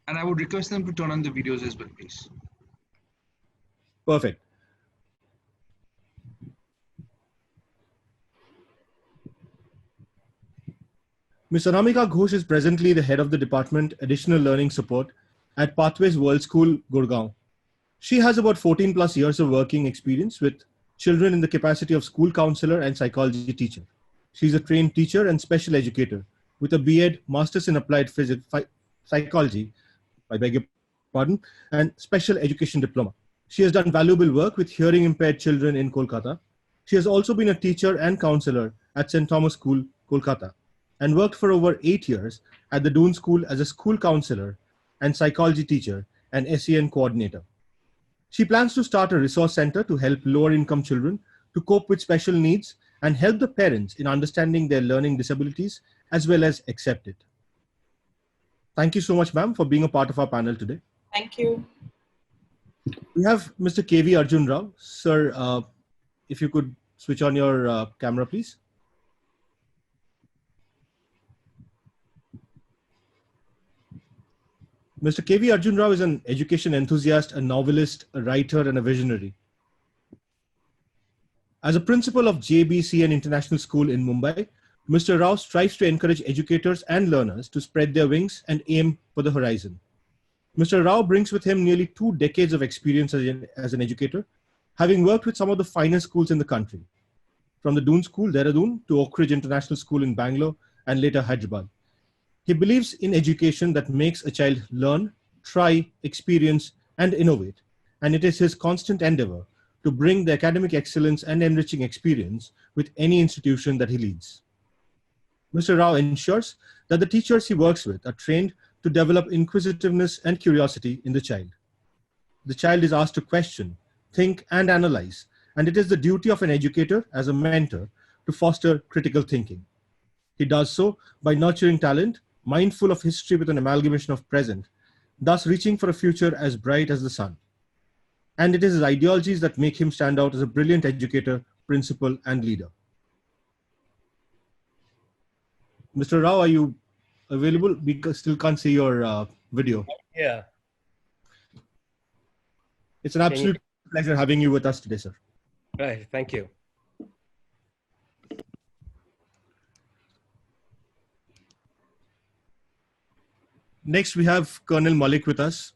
And I would request them to turn on the videos as well, please. Perfect. Ms. Anamika Ghose is presently the head of the Department Additional Learning Support at Pathways World School, Gurgaon. She has about 14 plus years of working experience with children in the capacity of school counselor and psychology teacher. She's a trained teacher and special educator with a B.Ed, Masters in Applied Psychology, I beg your pardon, and Special Education Diploma. She has done valuable work with hearing impaired children in Kolkata. She has also been a teacher and counselor at St. Thomas School, Kolkata, and worked for over 8 years at the Doon School as a school counselor and psychology teacher and SEN coordinator. She plans to start a resource center to help lower income children to cope with special needs and help the parents in understanding their learning disabilities as well as accept it. Thank you so much, ma'am, for being a part of our panel today. Thank you. We have Mr. K.V. Arjun Rao. Sir, if you could switch on your camera, please. Mr. K.V. Arjun Rao is an education enthusiast, a novelist, a writer, and a visionary. As a principal of JBCN International School in Mumbai, Mr. Rao strives to encourage educators and learners to spread their wings and aim for the horizon. Mr. Rao brings with him nearly 2 decades of experience as an educator, having worked with some of the finest schools in the country, from the Doon School, Dehradun, to Oak Ridge International School in Bangalore, and later Hyderabad. He believes in education that makes a child learn, try, experience, and innovate. And it is his constant endeavor to bring the academic excellence and enriching experience with any institution that he leads. Mr. Rao ensures that the teachers he works with are trained to develop inquisitiveness and curiosity in the child. The child is asked to question, think, and analyze, and it is the duty of an educator as a mentor to foster critical thinking. He does so by nurturing talent, mindful of history with an amalgamation of present, thus reaching for a future as bright as the sun. And it is his ideologies that make him stand out as a brilliant educator, principal, and leader. Mr. Rao, are you available? We still can't see your video. Yeah. It's an absolute pleasure having you with us today, sir. Right, thank you. Next, we have Colonel Malik with us.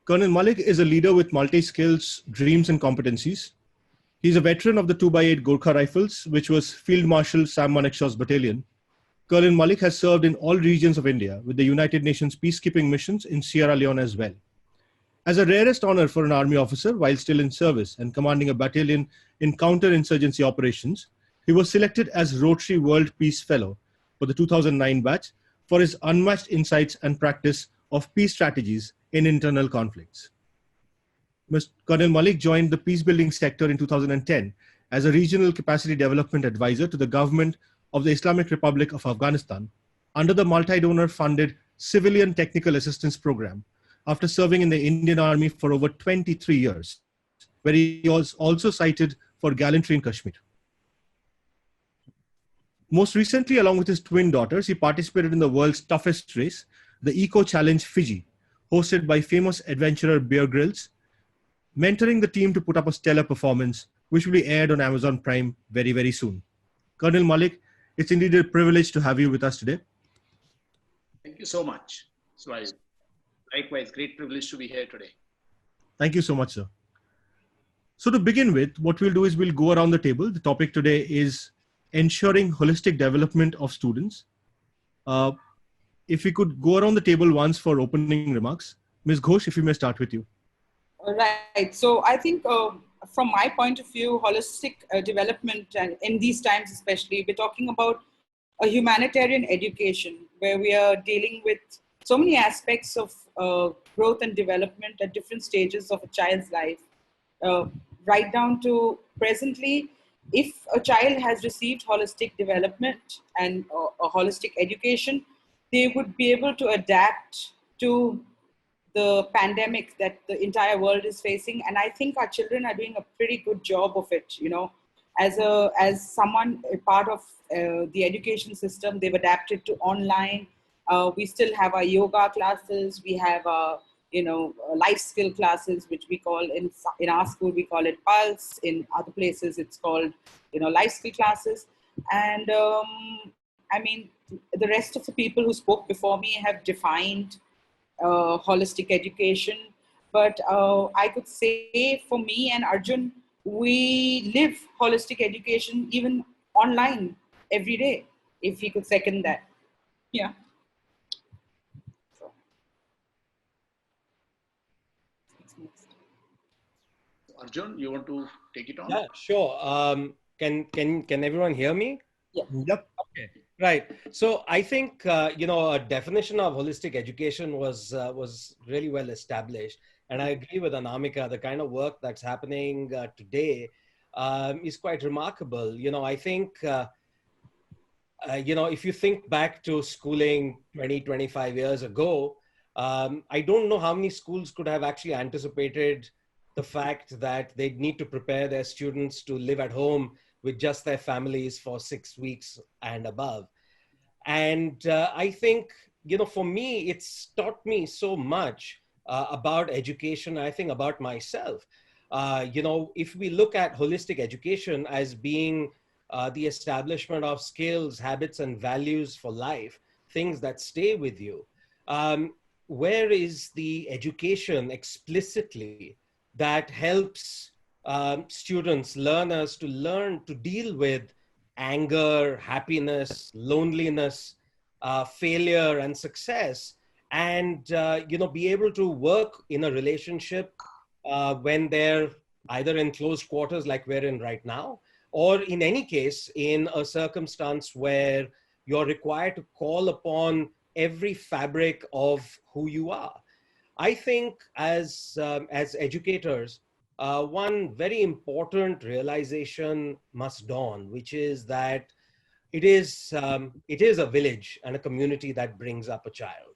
Colonel Malik is a leader with multi-skills, dreams, and competencies. He's a veteran of the 2x8 Gorkha Rifles, which was Field Marshal Sam Manekshaw's battalion. Colonel Malik has served in all regions of India with the United Nations peacekeeping missions in Sierra Leone as well. As a rarest honor for an army officer while still in service and commanding a battalion in counter-insurgency operations, he was selected as Rotary World Peace Fellow for the 2009 batch for his unmatched insights and practice of peace strategies in internal conflicts. Colonel Malik joined the peacebuilding sector in 2010 as a regional capacity development advisor to the government of the Islamic Republic of Afghanistan under the multi-donor funded Civilian Technical Assistance Program after serving in the Indian Army for over 23 years, where he was also cited for gallantry in Kashmir. Most recently, along with his twin daughters, he participated in the world's toughest race, the Eco Challenge Fiji, hosted by famous adventurer Bear Grylls, mentoring the team to put up a stellar performance, which will be aired on Amazon Prime very, very soon. Colonel Malik, it's indeed a privilege to have you with us today. Thank you so much. So likewise, great privilege to be here today. Thank you so much, sir. So to begin with, what we'll do is we'll go around the table. The topic today is ensuring holistic development of students. If we could go around the table once for opening remarks. Ms. Ghose, if we may start with you. Right. So I think from my point of view, holistic development, and in these times especially, we're talking about a humanitarian education where we are dealing with so many aspects of growth and development at different stages of a child's life, right down to presently, if a child has received holistic development and a holistic education, they would be able to adapt to the pandemic that the entire world is facing. And I think our children are doing a pretty good job of it. You know, as someone a part of the education system, they've adapted to online. We still have our yoga classes. We have life skill classes, which we call in our school, we call it Pulse. In other places, it's called, life skill classes. And I mean, the rest of the people who spoke before me have defined holistic education. But I could say for me and Arjun, we live holistic education even online every day, if he could second that. Yeah. Arjun, you want to take it on? Yeah, sure. Can everyone hear me? Yeah. Yep. Okay. Right. So I think a definition of holistic education was really well established, and I agree with Anamika. The kind of work that's happening today is quite remarkable. I think if you think back to schooling 20-25 years ago, I don't know how many schools could have actually anticipated the fact that they need to prepare their students to live at home with just their families for 6 weeks and above. And I think, for me, it's taught me so much about education, I think about myself. If we look at holistic education as being the establishment of skills, habits, and values for life, things that stay with you, where is the education explicitly that helps students, learners to learn to deal with anger, happiness, loneliness, failure, and success, and be able to work in a relationship when they're either in close quarters like we're in right now, or in any case in a circumstance where you're required to call upon every fabric of who you are. I think as educators, one very important realization must dawn, which is that it is a village and a community that brings up a child.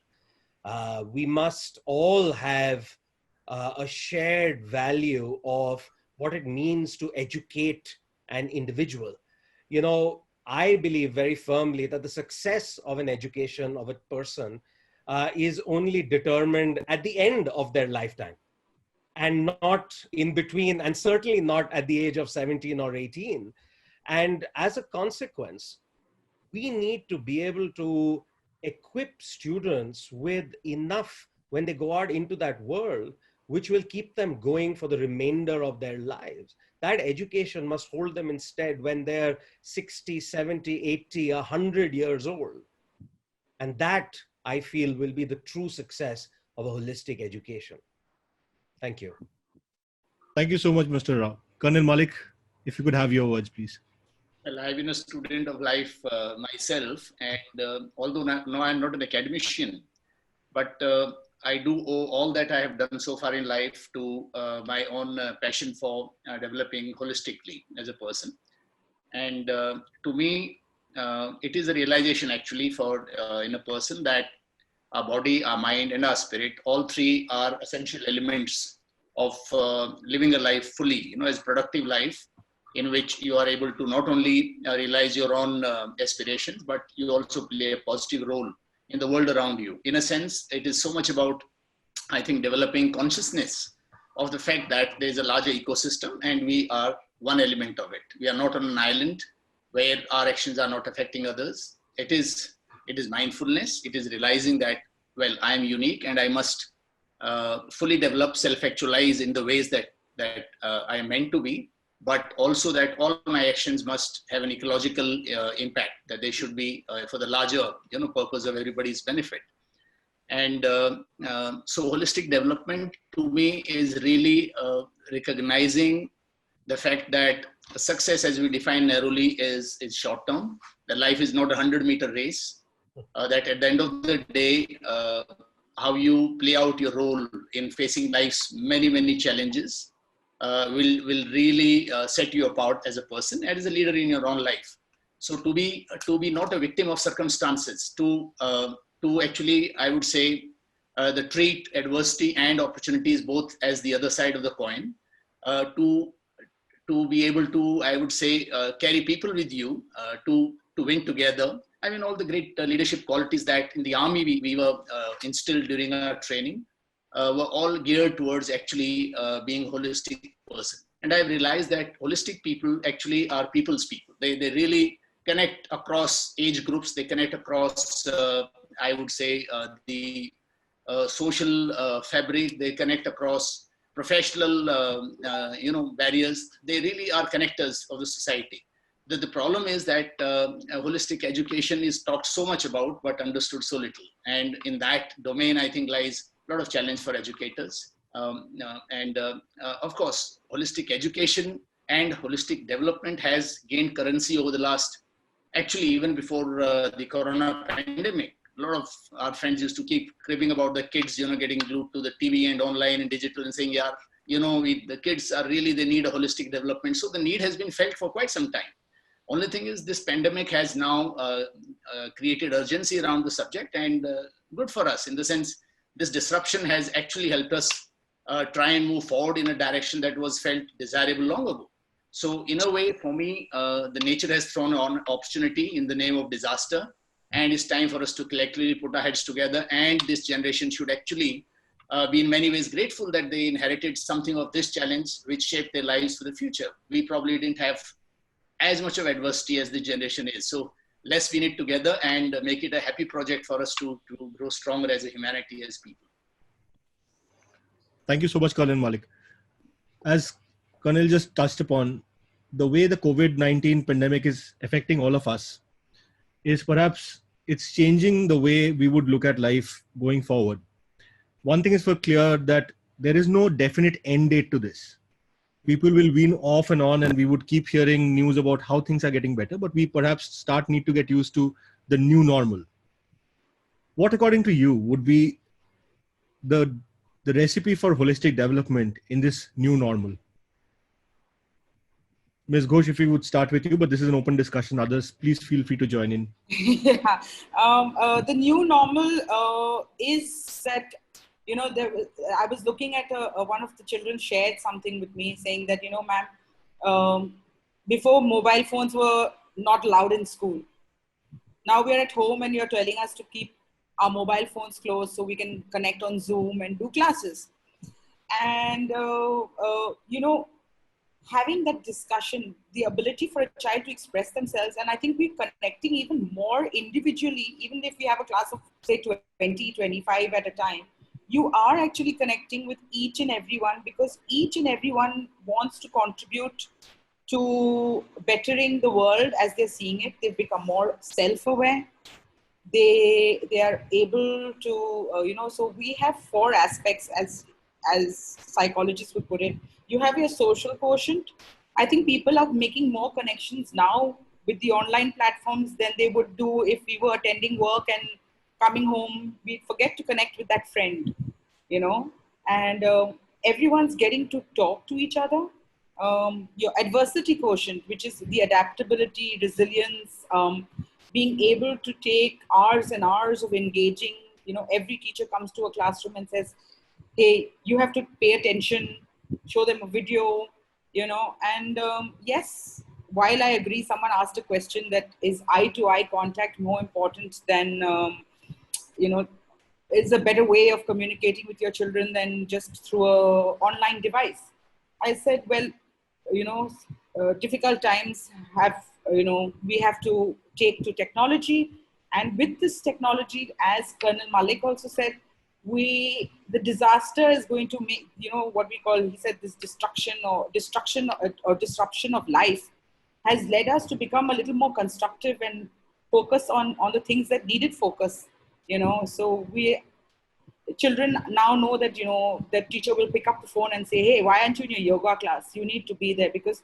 We must all have a shared value of what it means to educate an individual. I believe very firmly that the success of an education of a person is only determined at the end of their lifetime, and not in between, and certainly not at the age of 17 or 18. And as a consequence, we need to be able to equip students with enough when they go out into that world, which will keep them going for the remainder of their lives. That education must hold them instead when they're 60, 70, 80, 100 years old. And that, I feel, will be the true success of a holistic education. Thank you. Thank you so much, Mr. Rao. Colonel Malik, if you could have your words, please. Well, I've been a student of life myself, and although now I'm not an academician, but I do owe all that I have done so far in life to my own passion for developing holistically as a person. And to me, it is a realization actually for in a person that our body, our mind, and our spirit, all three are essential elements of living a life fully, as productive life, in which you are able to not only realize your own aspirations, but you also play a positive role in the world around you. In a sense, it is so much about, I think, developing consciousness of the fact that there is a larger ecosystem and we are one element of it. We are not on an island where our actions are not affecting others. It is mindfulness. It is realizing that, well, I am unique and I must fully develop, self-actualize in the ways that I am meant to be, but also that all my actions must have an ecological impact, that they should be for the larger purpose of everybody's benefit. And so holistic development to me is really recognizing the fact that success, as we define narrowly, is short term. That life is not a 100-meter race. That at the end of the day, how you play out your role in facing life's many challenges will really set you apart as a person and as a leader in your own life. So to be not a victim of circumstances, to actually, I would say, the treat adversity and opportunities both as the other side of the coin, to be able to, I would say, carry people with you to win together. I mean, all the great leadership qualities that in the army we were instilled during our training were all geared towards actually being a holistic person. And I've realized that holistic people actually are people's people. They really connect across age groups. They connect across, I would say, the social fabric. They connect across professional, barriers. They really are connectors of the society. The problem is that holistic education is talked so much about, but understood so little. And in that domain, I think lies a lot of challenge for educators. Of course, holistic education and holistic development has gained currency over the last, actually even before the corona pandemic. A lot of our friends used to keep cribbing about the kids, getting glued to the TV and online and digital and saying, yeah, the kids are really, they need a holistic development. So the need has been felt for quite some time. Only thing is this pandemic has now created urgency around the subject, and good for us in the sense this disruption has actually helped us try and move forward in a direction that was felt desirable long ago. So in a way, for me, the nature has thrown on opportunity in the name of disaster, and it's time for us to collectively put our heads together. And this generation should actually be in many ways grateful that they inherited something of this challenge, which shaped their lives for the future. We probably didn't have as much of adversity as the generation is. So let's win it together and make it a happy project for us to grow stronger as a humanity, as people. Thank you so much, Colin and Malik. As Colonel just touched upon, the way the COVID-19 pandemic is affecting all of us is perhaps it's changing the way we would look at life going forward. One thing is for clear that there is no definite end date to this. People will wean off and on, and we would keep hearing news about how things are getting better, but we perhaps need to get used to the new normal. What, according to you, would be the recipe for holistic development in this new normal? Ms. Ghosh, if we would start with you, but this is an open discussion. Others, please feel free to join in. Yeah, the new normal is that, I was looking at one of the children shared something with me saying that, ma'am, before mobile phones were not allowed in school. Now we're at home and you're telling us to keep our mobile phones closed so we can connect on Zoom and do classes. And, having that discussion, the ability for a child to express themselves, and I think we're connecting even more individually, even if we have a class of, say, 20, 25 at a time, you are actually connecting with each and everyone because each and everyone wants to contribute to bettering the world as they're seeing it. They've become more self-aware. They are able to, so we have 4 aspects as psychologists would put it. You have your social quotient. I think people are making more connections now with the online platforms than they would do if we were attending work and coming home, we'd forget to connect with that friend. you know, and everyone's getting to talk to each other. Your adversity quotient, which is the adaptability, resilience, being able to take hours and hours of engaging. You know, every teacher comes to a classroom and says, hey, you have to pay attention, show them a video, you know, and yes, while I agree, someone asked a question that is eye-to-eye contact more important than, you know, is a better way of communicating with your children than just through a online device. I said, well, you know, difficult times have, you know, we have to take to technology. And with this technology, as Colonel Malik also said, the disaster is going to make, you know, what we call, he said, this disruption of life has led us to become a little more constructive and focus on the things that needed focus, you know. So children now know that, you know, the teacher will pick up the phone and say, hey, why aren't you in your yoga class? You need to be there, because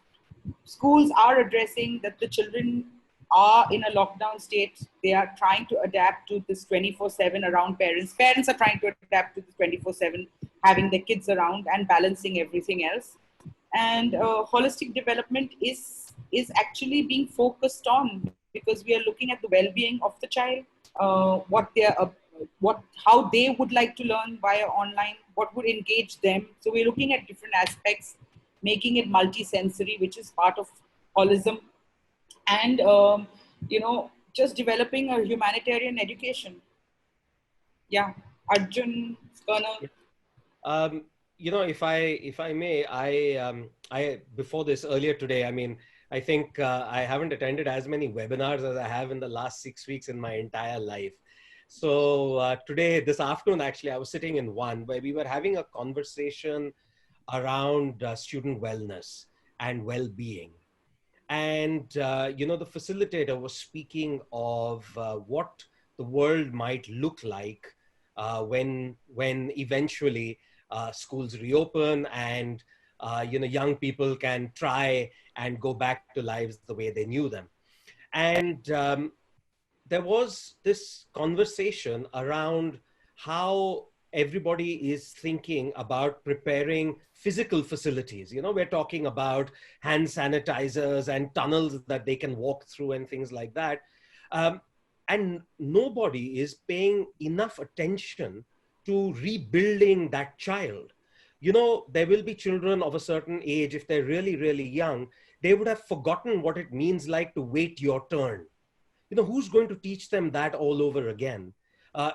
schools are addressing that the children are in a lockdown state. They are trying to adapt to this 24/7 around parents. Parents are trying to adapt to this 24/7, having their kids around and balancing everything else. And holistic development is actually being focused on, because we are looking at the well-being of the child, how they would like to learn via online, what would engage them. So we're looking at different aspects, making it multi-sensory, which is part of holism, and you know, just developing a humanitarian education. Yeah, Arjun, Colonel. You know, if I may, I before this earlier today, I mean, I think I haven't attended as many webinars as I have in the last 6 weeks in my entire life. So today, this afternoon, actually, I was sitting in one where we were having a conversation around student wellness and well-being. And, you know, the facilitator was speaking of what the world might look like when eventually schools reopen and, you know, young people can try and go back to lives the way they knew them. And there was this conversation around how everybody is thinking about preparing physical facilities. You know, we're talking about hand sanitizers and tunnels that they can walk through and things like that. And nobody is paying enough attention to rebuilding that child. You know, there will be children of a certain age, if they're really, really young, they would have forgotten what it means like to wait your turn. You know, who's going to teach them that all over again?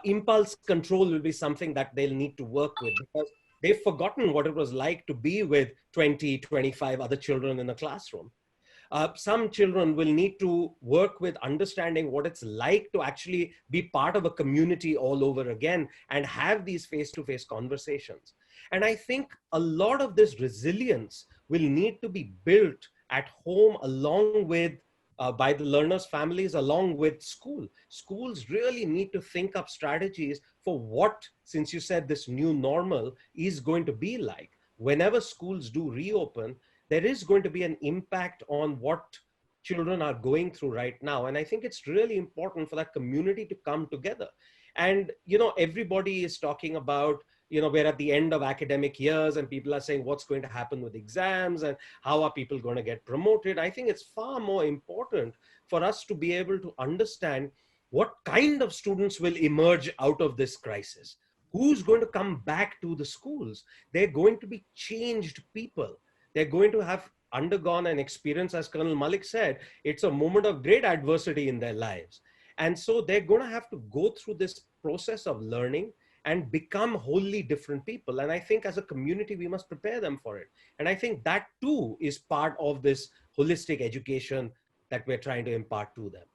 Impulse control will be something that they'll need to work with, because they've forgotten what it was like to be with 20, 25 other children in a classroom. Some children will need to work with understanding what it's like to actually be part of a community all over again and have these face-to-face conversations. And I think a lot of this resilience will need to be built at home along with by the learners' families, along with school. Schools really need to think up strategies for what, since you said this new normal, is going to be like. Whenever schools do reopen, there is going to be an impact on what children are going through right now. And I think it's really important for that community to come together. And, you know, everybody is talking about, you know, we're at the end of academic years and people are saying what's going to happen with exams and how are people going to get promoted. I think it's far more important for us to be able to understand what kind of students will emerge out of this crisis. Who's going to come back to the schools? They're going to be changed people. They're going to have undergone an experience, as Colonel Malik said, it's a moment of great adversity in their lives. And so they're going to have to go through this process of learning and become wholly different people. And I think as a community, we must prepare them for it. And I think that too is part of this holistic education that we're trying to impart to them.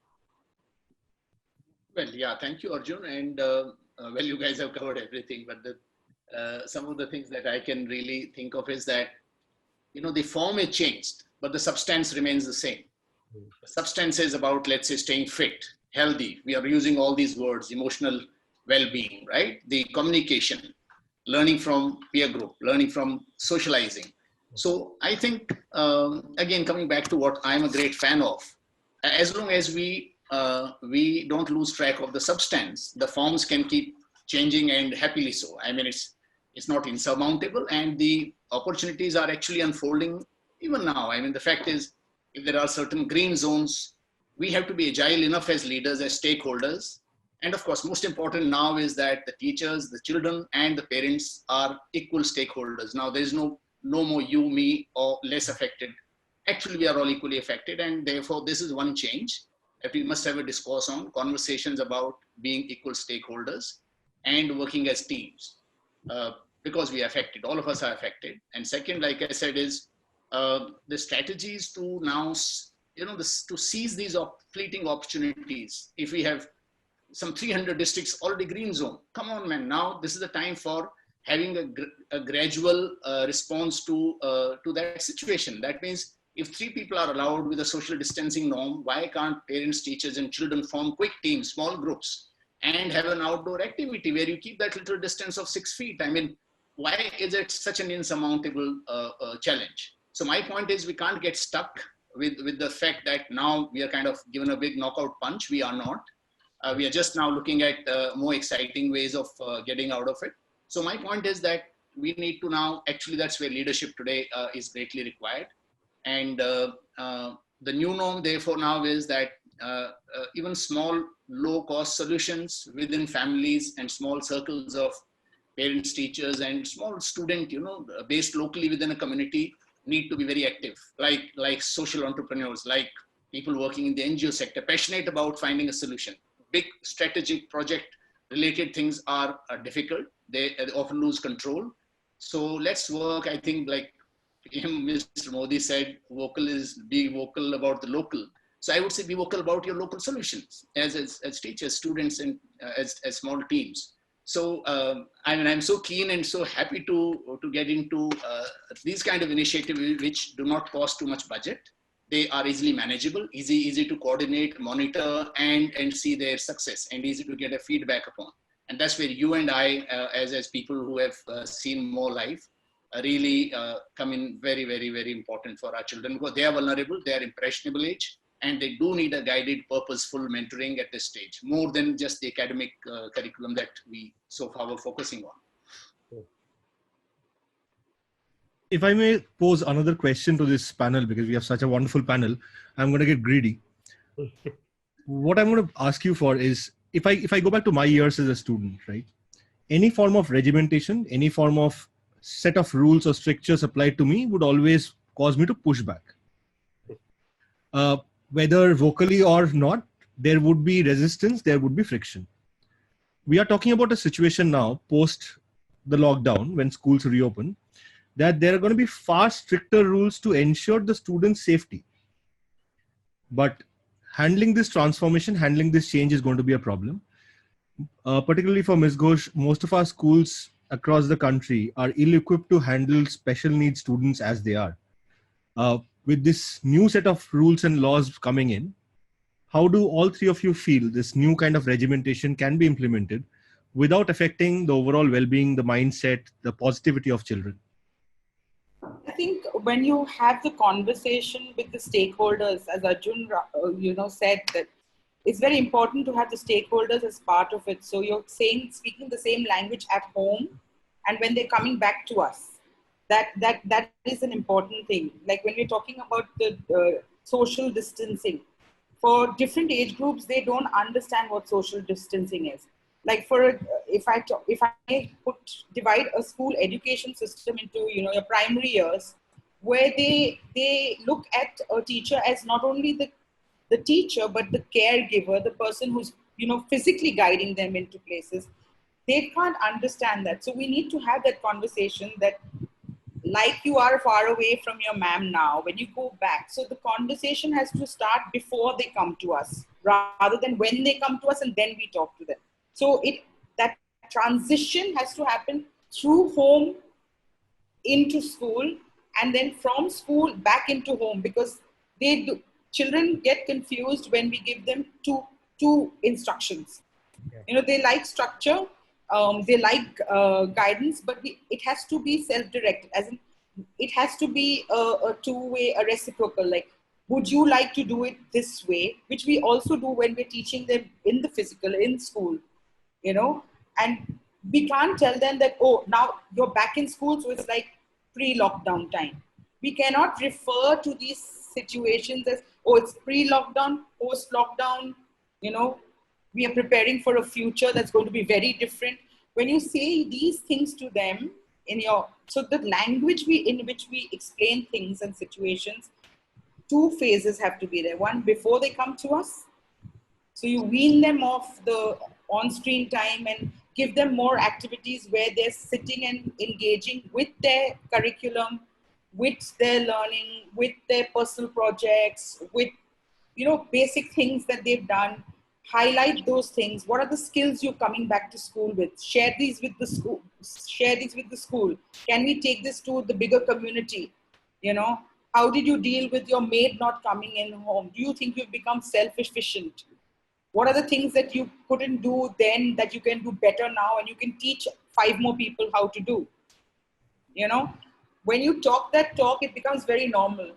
Well, yeah, thank you, Arjun. And well, you guys have covered everything, but some of the things that I can really think of is that, you know, the form is changed, but the substance remains the same. The substance is about, let's say, staying fit, healthy. We are using all these words, emotional well-being, right? The communication, learning from peer group, learning from socializing. So I think, again, coming back to what I'm a great fan of, as long as we don't lose track of the substance, the forms can keep changing, and happily so. I mean, It's not insurmountable, and the opportunities are actually unfolding even now. I mean, the fact is, if there are certain green zones, we have to be agile enough as leaders, as stakeholders. And of course, most important now is that the teachers, the children, and the parents are equal stakeholders. Now, there is no more you, me, or less affected. Actually, we are all equally affected, and therefore, this is one change that we must have a discourse on, conversations about being equal stakeholders and working as teams, because we are affected. All of us are affected. And second, like I said, is the strategies to now, to seize these fleeting opportunities. If we have some 300 districts already green zone, come on, man. Now this is the time for having a gradual response to that situation. That means if 3 people are allowed with a social distancing norm, why can't parents, teachers, and children form quick teams, small groups, and have an outdoor activity where you keep that little distance of 6 feet? I mean, why is it such an insurmountable challenge? So my point is, we can't get stuck with the fact that now we are kind of given a big knockout punch. We are not. We are just now looking at more exciting ways of getting out of it. So my point is that we need to now, actually that's where leadership today is greatly required. And the new norm therefore now is that even small low-cost solutions within families and small circles of parents, teachers, and small student, based locally within a community, need to be very active, like social entrepreneurs, like people working in the NGO sector, passionate about finding a solution. Big strategic project related things are difficult. They often lose control. So let's work, I think, like Mr. Modi said, vocal is be vocal about the local. So I would say be vocal about your local solutions as teachers, students, and as small teams. So I'm so keen and so happy to get into these kind of initiatives which do not cost too much budget. They are easily manageable, easy to coordinate, monitor, and see their success, and easy to get a feedback upon. And that's where you and I, as people who have seen more life, really come in very, very, very important for our children, because they are vulnerable, they are impressionable age, and they do need a guided, purposeful mentoring at this stage, more than just the academic curriculum that we so far were focusing on. If I may pose another question to this panel, because we have such a wonderful panel, I'm going to get greedy. What I'm going to ask you for is, if I go back to my years as a student, right? Any form of regimentation, any form of set of rules or strictures applied to me would always cause me to push back. Whether vocally or not, there would be resistance, there would be friction. We are talking about a situation now, post the lockdown, when schools reopen, that there are going to be far stricter rules to ensure the students' safety. But handling this transformation, handling this change is going to be a problem. Particularly for Ms. Ghosh, most of our schools across the country are ill-equipped to handle special needs students as they are. With this new set of rules and laws coming in, how do all 3 of you feel this new kind of regimentation can be implemented without affecting the overall well-being, the mindset, the positivity of children? I think when you have the conversation with the stakeholders, as Arjun said, that it's very important to have the stakeholders as part of it. So you're speaking the same language at home, and when they're coming back to us, that is an important thing. Like when we're talking about the social distancing, for different age groups, they don't understand what social distancing is. Like if I divide a school education system into your primary years, where they look at a teacher as not only the teacher but the caregiver, the person who's physically guiding them into places, they can't understand that. So we need to have that conversation that, like you are far away from your ma'am now, when you go back. So the conversation has to start before they come to us, rather than when they come to us and then we talk to them. So that transition has to happen through home into school, and then from school back into home, because children get confused when we give them two instructions. Yeah. They like structure, they like guidance, but it has to be self-directed, as in it has to be a two-way, a reciprocal, like, would you like to do it this way, which we also do when we're teaching them in the physical, in school, and we can't tell them that, oh, now you're back in school, so it's like pre-lockdown time. We cannot refer to these situations as, oh, it's pre-lockdown, post-lockdown, you know, we are preparing for a future that's going to be very different. When you say these things to them so the language in which we explain things and situations, two phases have to be there. One, before they come to us. So you wean them off the on-screen time and give them more activities where they're sitting and engaging with their curriculum, with their learning, with their personal projects, with, you know, basic things that they've done. Highlight those things. What are the skills you're coming back to school with? Share these with the school. Share these with the school. Can we take this to the bigger community? You know, how did you deal with your maid not coming in home? Do you think you've become self-efficient? What are the things that you couldn't do then that you can do better now, and you can teach 5 more people how to do? You know, when you talk that talk, it becomes very normal.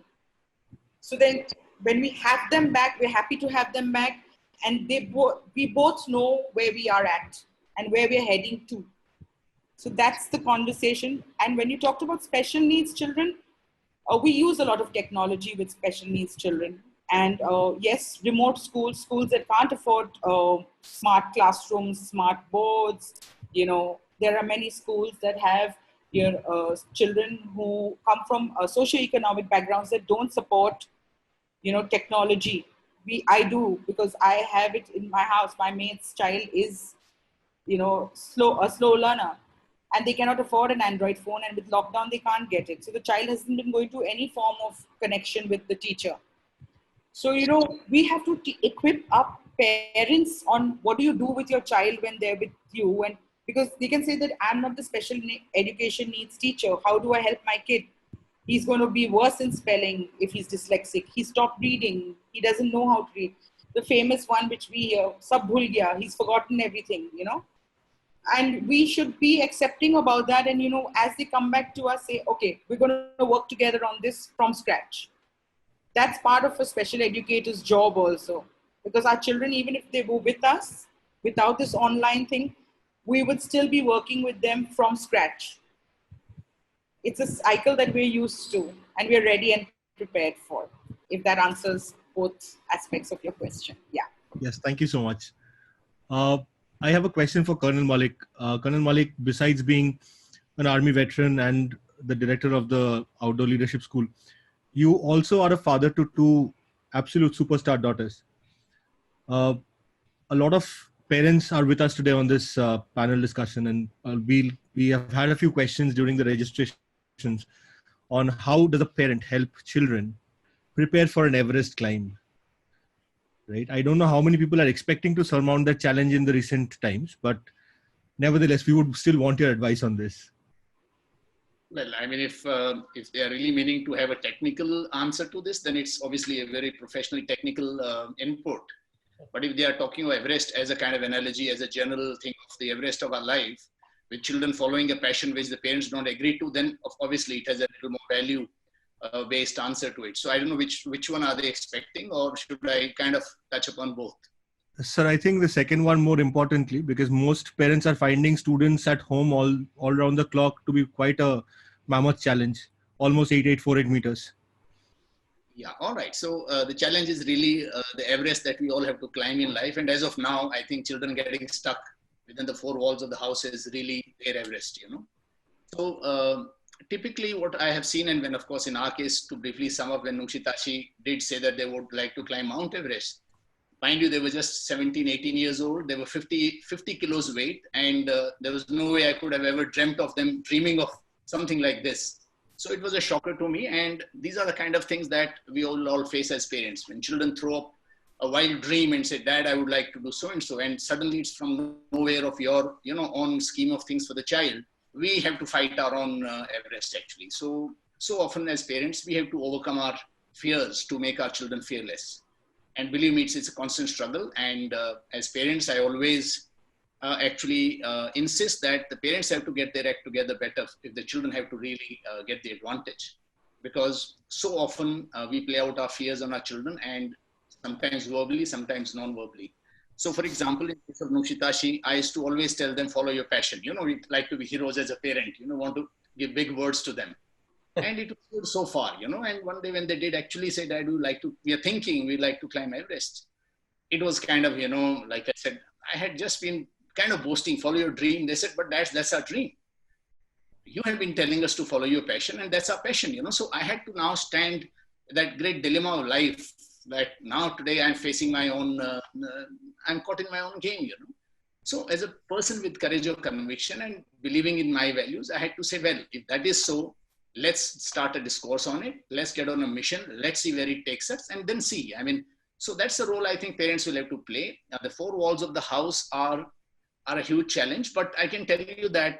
So then when we have them back, we're happy to have them back. And we both know where we are at and where we're heading to. So that's the conversation. And when you talked about special needs children, we use a lot of technology with special needs children. And yes, remote schools that can't afford smart classrooms, smart boards, you know, there are many schools that have children who come from socioeconomic backgrounds that don't support, you know, technology. I do, because I have it in my house. My mate's child is, you know, a slow learner, and they cannot afford an Android phone, and with lockdown, they can't get it. So the child hasn't been going to any form of connection with the teacher. So, you know, we have to equip our parents on what do you do with your child when they're with you. And because they can say that I'm not the special education needs teacher. How do I help my kid? He's going to be worse in spelling if he's dyslexic. He stopped reading. He doesn't know how to read. The famous one which we hear, sab bhul gaya, he's forgotten everything, you know. And we should be accepting about that. And, you know, as they come back to us, say, okay, we're going to work together on this from scratch. That's part of a special educator's job also. Because our children, even if they were with us, without this online thing, we would still be working with them from scratch. It's a cycle that we're used to and we're ready and prepared for, if that answers both aspects of your question. Yeah. Yes, thank you so much. I have a question for Colonel Malik. Colonel Malik, besides being an army veteran and the director of the Outdoor Leadership School, you also are a father to 2 absolute superstar daughters. A lot of parents are with us today on this panel discussion, and we have had a few questions during the registration on how does a parent help children prepare for an Everest climb, right? I don't know how many people are expecting to surmount that challenge in the recent times, but nevertheless, we would still want your advice on this. Well, I mean, if they are really meaning to have a technical answer to this, then it's obviously a very professional technical input. But if they are talking of Everest as a kind of analogy, as a general thing of the Everest of our life, with children following a passion which the parents don't agree to, then obviously it has a little more value-based answer to it. So I don't know which one are they expecting, or should I kind of touch upon both? Sir, I think the second one more importantly, because most parents are finding students at home all around the clock to be quite a mammoth challenge, almost 8,848 meters. Yeah, all right. So the challenge is really the Everest that we all have to climb in life. And as of now, I think children getting stuck within the 4 walls of the house is really their Everest, you know. So typically what I have seen, and when of course in our case, to briefly sum up, when Nungshitashi did say that they would like to climb Mount Everest, mind you, they were just 17, 18 years old. They were 50 kilos weight, and there was no way I could have ever dreamt of them dreaming of something like this. So it was a shocker to me. And these are the kind of things that we all face as parents. When children throw up a wild dream and say, Dad, I would like to do so-and-so, and suddenly it's from nowhere of your, you know, own scheme of things for the child. We have to fight our own Everest actually. So often as parents, we have to overcome our fears to make our children fearless. And believe me, it's a constant struggle. And as parents, I always actually insist that the parents have to get their act together better if the children have to really get the advantage. Because so often we play out our fears on our children, and sometimes verbally, sometimes non-verbally. So for example, in case of Nukshitashi, I used to always tell them, follow your passion. We like to be heroes as a parent, want to give big words to them. And it was good so far, and one day when they did actually say, Dad, we'd like to climb Everest. It was kind of, like I said, I had just been kind of boasting, follow your dream. They said, but that's our dream. You have been telling us to follow your passion, and that's our passion, So I had to now stand that great dilemma of life that now today I'm facing my own, I'm caught in my own game, So as a person with courage of conviction and believing in my values, I had to say, well, if that is so, let's start a discourse on it. Let's get on a mission. Let's see where it takes us and then see. So that's the role I think parents will have to play. The four walls of the house are a huge challenge, but I can tell you that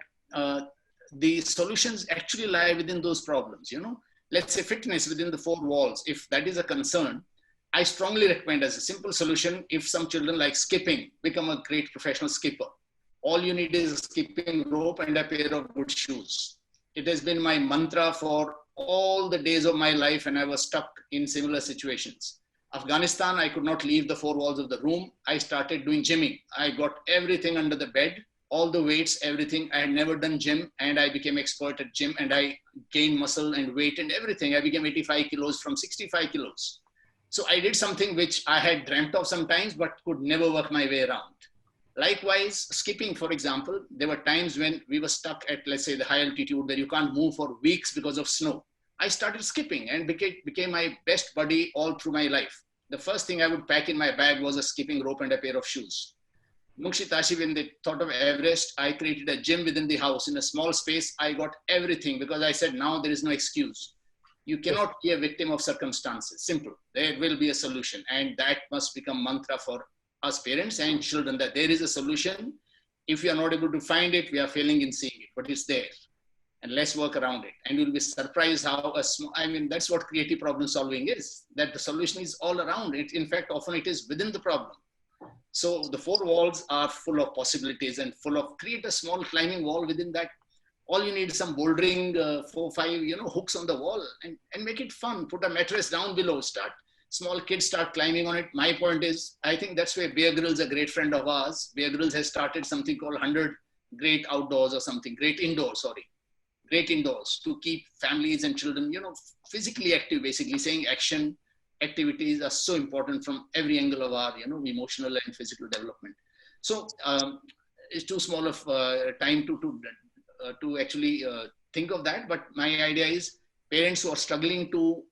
the solutions actually lie within those problems, Let's say fitness within the four walls. If that is a concern, I strongly recommend as a simple solution, if some children like skipping, become a great professional skipper. All you need is a skipping rope and a pair of good shoes. It has been my mantra for all the days of my life when I was stuck in similar situations. Afghanistan, I could not leave the four walls of the room. I started doing gymming. I got everything under the bed, all the weights, everything. I had never done gym and I became expert at gym and I gained muscle and weight and everything. I became 85 kilos from 65 kilos. So I did something which I had dreamt of sometimes, but could never work my way around. Likewise, skipping, for example, there were times when we were stuck at, let's say, the high altitude where you can't move for weeks because of snow. I started skipping and became my best buddy all through my life. The first thing I would pack in my bag was a skipping rope and a pair of shoes. Nukshitashi, when they thought of Everest, I created a gym within the house. In a small space, I got everything because I said, now there is no excuse. You cannot be a victim of circumstances. Simple. There will be a solution. And that must become mantra for us parents and children, that there is a solution. If we are not able to find it, we are failing in seeing it, but it's there. And let's work around it. And you'll be surprised how that's what creative problem solving is, that the solution is all around it. In fact, often it is within the problem. So the four walls are full of possibilities and create a small climbing wall within that. All you need is some bouldering, 4, 5, hooks on the wall and make it fun. Put a mattress down below, small kids start climbing on it. My point is, I think that's where Bear Grylls, a great friend of ours, Bear Grylls has started something called 100 Great Outdoors or something, Great Indoors to keep families and children, physically active, basically saying action activities are so important from every angle of our, emotional and physical development. So it's too small of time to actually think of that. But my idea is parents who are struggling to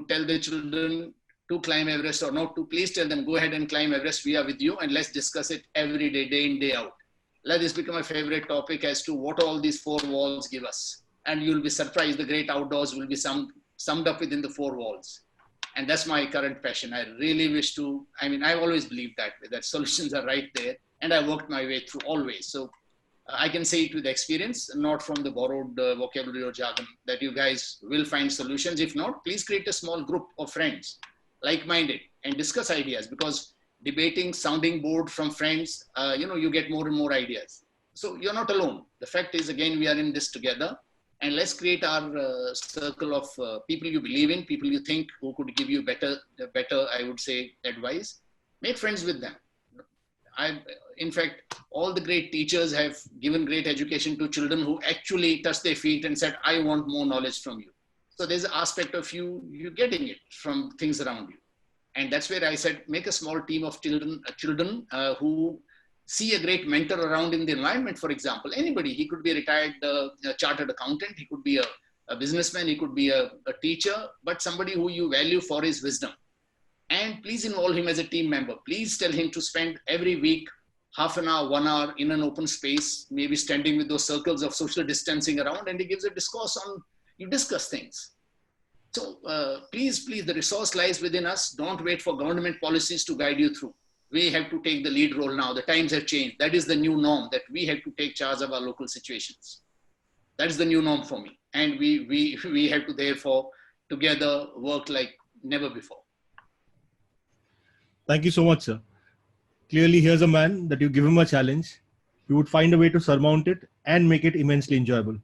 tell their children to climb Everest or not to, please tell them, go ahead and climb Everest. We are with you and let's discuss it every day, day in, day out. Let this become a favorite topic as to what all these four walls give us. And you'll be surprised, the great outdoors will be summed up within the four walls. And that's my current passion. I really wish to, I've always believed that solutions are right there. And I worked my way through always. So I can say it with experience, not from the borrowed vocabulary or jargon, that you guys will find solutions. If not, please create a small group of friends, like-minded, and discuss ideas, because debating, sounding board from friends, you get more and more ideas. So you're not alone. The fact is, again, we are in this together, and let's create our circle of people you believe in, people you think who could give you better, I would say, advice. Make friends with them. In fact, all the great teachers have given great education to children who actually touched their feet and said, I want more knowledge from you. So there's an aspect of you getting it from things around you. And that's where I said, make a small team of children who see a great mentor around in the environment. For example, anybody, he could be a retired chartered accountant, he could be a businessman, he could be a teacher, but somebody who you value for his wisdom. And please involve him as a team member. Please tell him to spend every week, half an hour, 1 hour in an open space, maybe standing with those circles of social distancing around, and he gives a discourse on, you discuss things. So please, the resource lies within us. Don't wait for government policies to guide you through. We have to take the lead role now. The times have changed. That is the new norm, that we have to take charge of our local situations. That is the new norm for me. And we have to therefore together work like never before. Thank you so much, sir. Clearly, here's a man that you give him a challenge, he would find a way to surmount it and make it immensely enjoyable.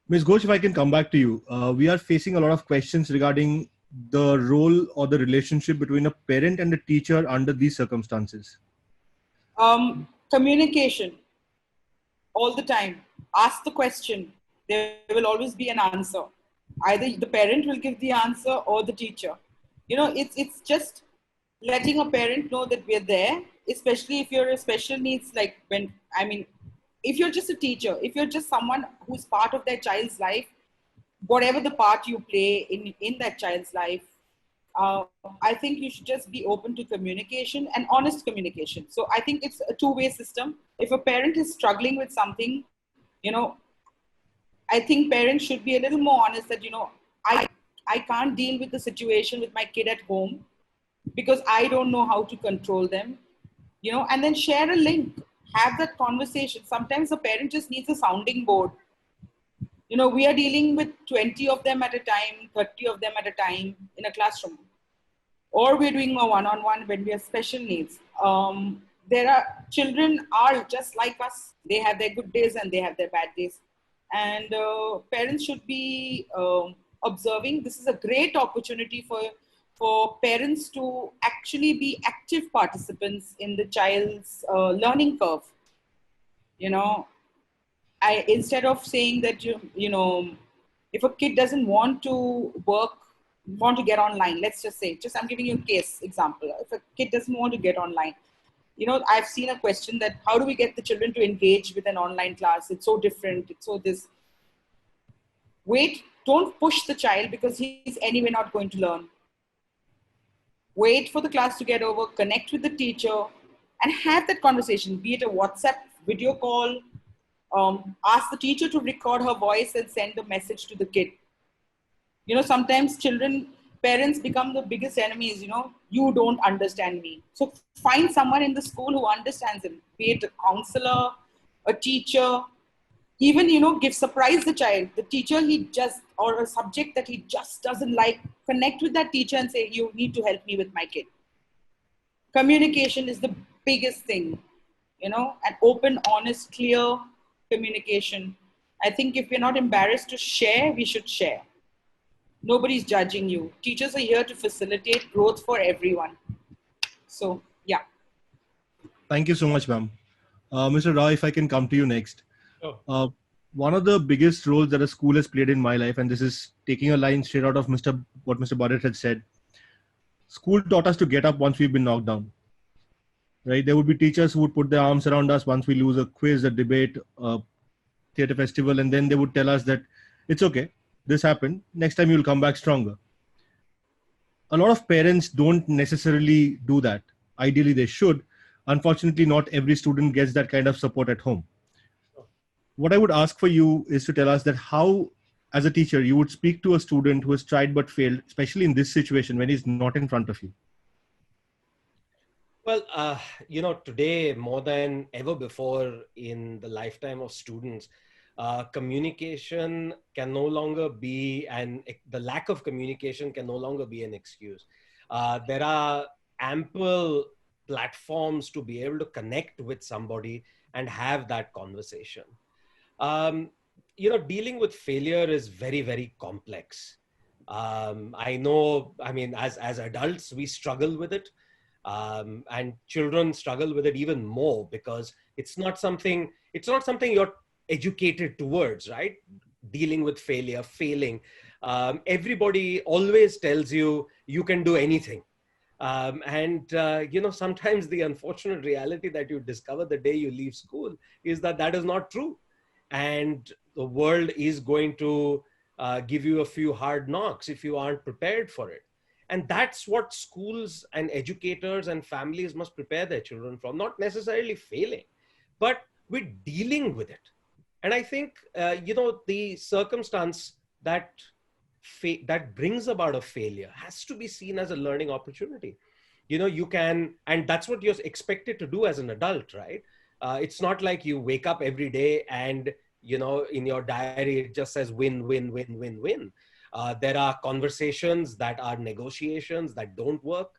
Ms. Ghosh, if I can come back to you, we are facing a lot of questions regarding the role or the relationship between a parent and a teacher under these circumstances? Communication all the time. Ask the question. There will always be an answer. Either the parent will give the answer or the teacher. It's just letting a parent know that we're there, especially if you're a special needs, if you're just a teacher, if you're just someone who's part of their child's life, whatever the part you play in that child's life, I think you should just be open to communication and honest communication. So I think it's a two-way system. If a parent is struggling with something, I think parents should be a little more honest that, I can't deal with the situation with my kid at home because I don't know how to control them, and then share a link, have that conversation. Sometimes a parent just needs a sounding board. We are dealing with 20 of them at a time, 30 of them at a time in a classroom. Or we're doing a one-on-one when we have special needs. Children are just like us. They have their good days and they have their bad days. And parents should be observing. This is a great opportunity for parents to actually be active participants in the child's learning curve. Instead of saying that, if a kid doesn't want to get online, let's just say, I'm giving you a case example. If a kid doesn't want to get online, I've seen a question that how do we get the children to engage with an online class? It's so different. It's so this. Wait, don't push the child because he's anyway not going to learn. Wait for the class to get over, connect with the teacher and have that conversation, be it a WhatsApp video call. Ask the teacher to record her voice and send a message to the kid. Sometimes parents become the biggest enemies, you don't understand me. So find someone in the school who understands him, be it a counselor, a teacher, even, surprise the child. The teacher or a subject that he just doesn't like, connect with that teacher and say, you need to help me with my kid. Communication is the biggest thing, an open, honest, clear communication. I think if we're not embarrassed to share, we should share. Nobody's judging you. Teachers are here to facilitate growth for everyone. So, yeah. Thank you so much, ma'am. Mr. Rao, if I can come to you next. Sure. One of the biggest roles that a school has played in my life, and this is taking a line straight out of what Mr. Burrett had said, school taught us to get up once we've been knocked down. Right? There would be teachers who would put their arms around us once we lose a quiz, a debate, a theater festival, and then they would tell us that it's okay, this happened, next time you'll come back stronger. A lot of parents don't necessarily do that. Ideally, they should. Unfortunately, not every student gets that kind of support at home. What I would ask for you is to tell us that how, as a teacher, you would speak to a student who has tried but failed, especially in this situation when he's not in front of you. Well, today more than ever before in the lifetime of students, communication can no longer be, the lack of communication can no longer be an excuse. There are ample platforms to be able to connect with somebody and have that conversation. Dealing with failure is very, very complex. As adults, we struggle with it. And children struggle with it even more because it's not something you're educated towards, right? Dealing with failure, failing. Everybody always tells you can do anything. Sometimes the unfortunate reality that you discover the day you leave school is that is not true. And the world is going to give you a few hard knocks if you aren't prepared for it. And that's what schools and educators and families must prepare their children from, not necessarily failing, but with dealing with it. And I think, the circumstance that brings about a failure has to be seen as a learning opportunity. You can, and that's what you're expected to do as an adult, right? It's not like you wake up every day and, in your diary, it just says win, win, win, win, win. There are conversations that are negotiations that don't work.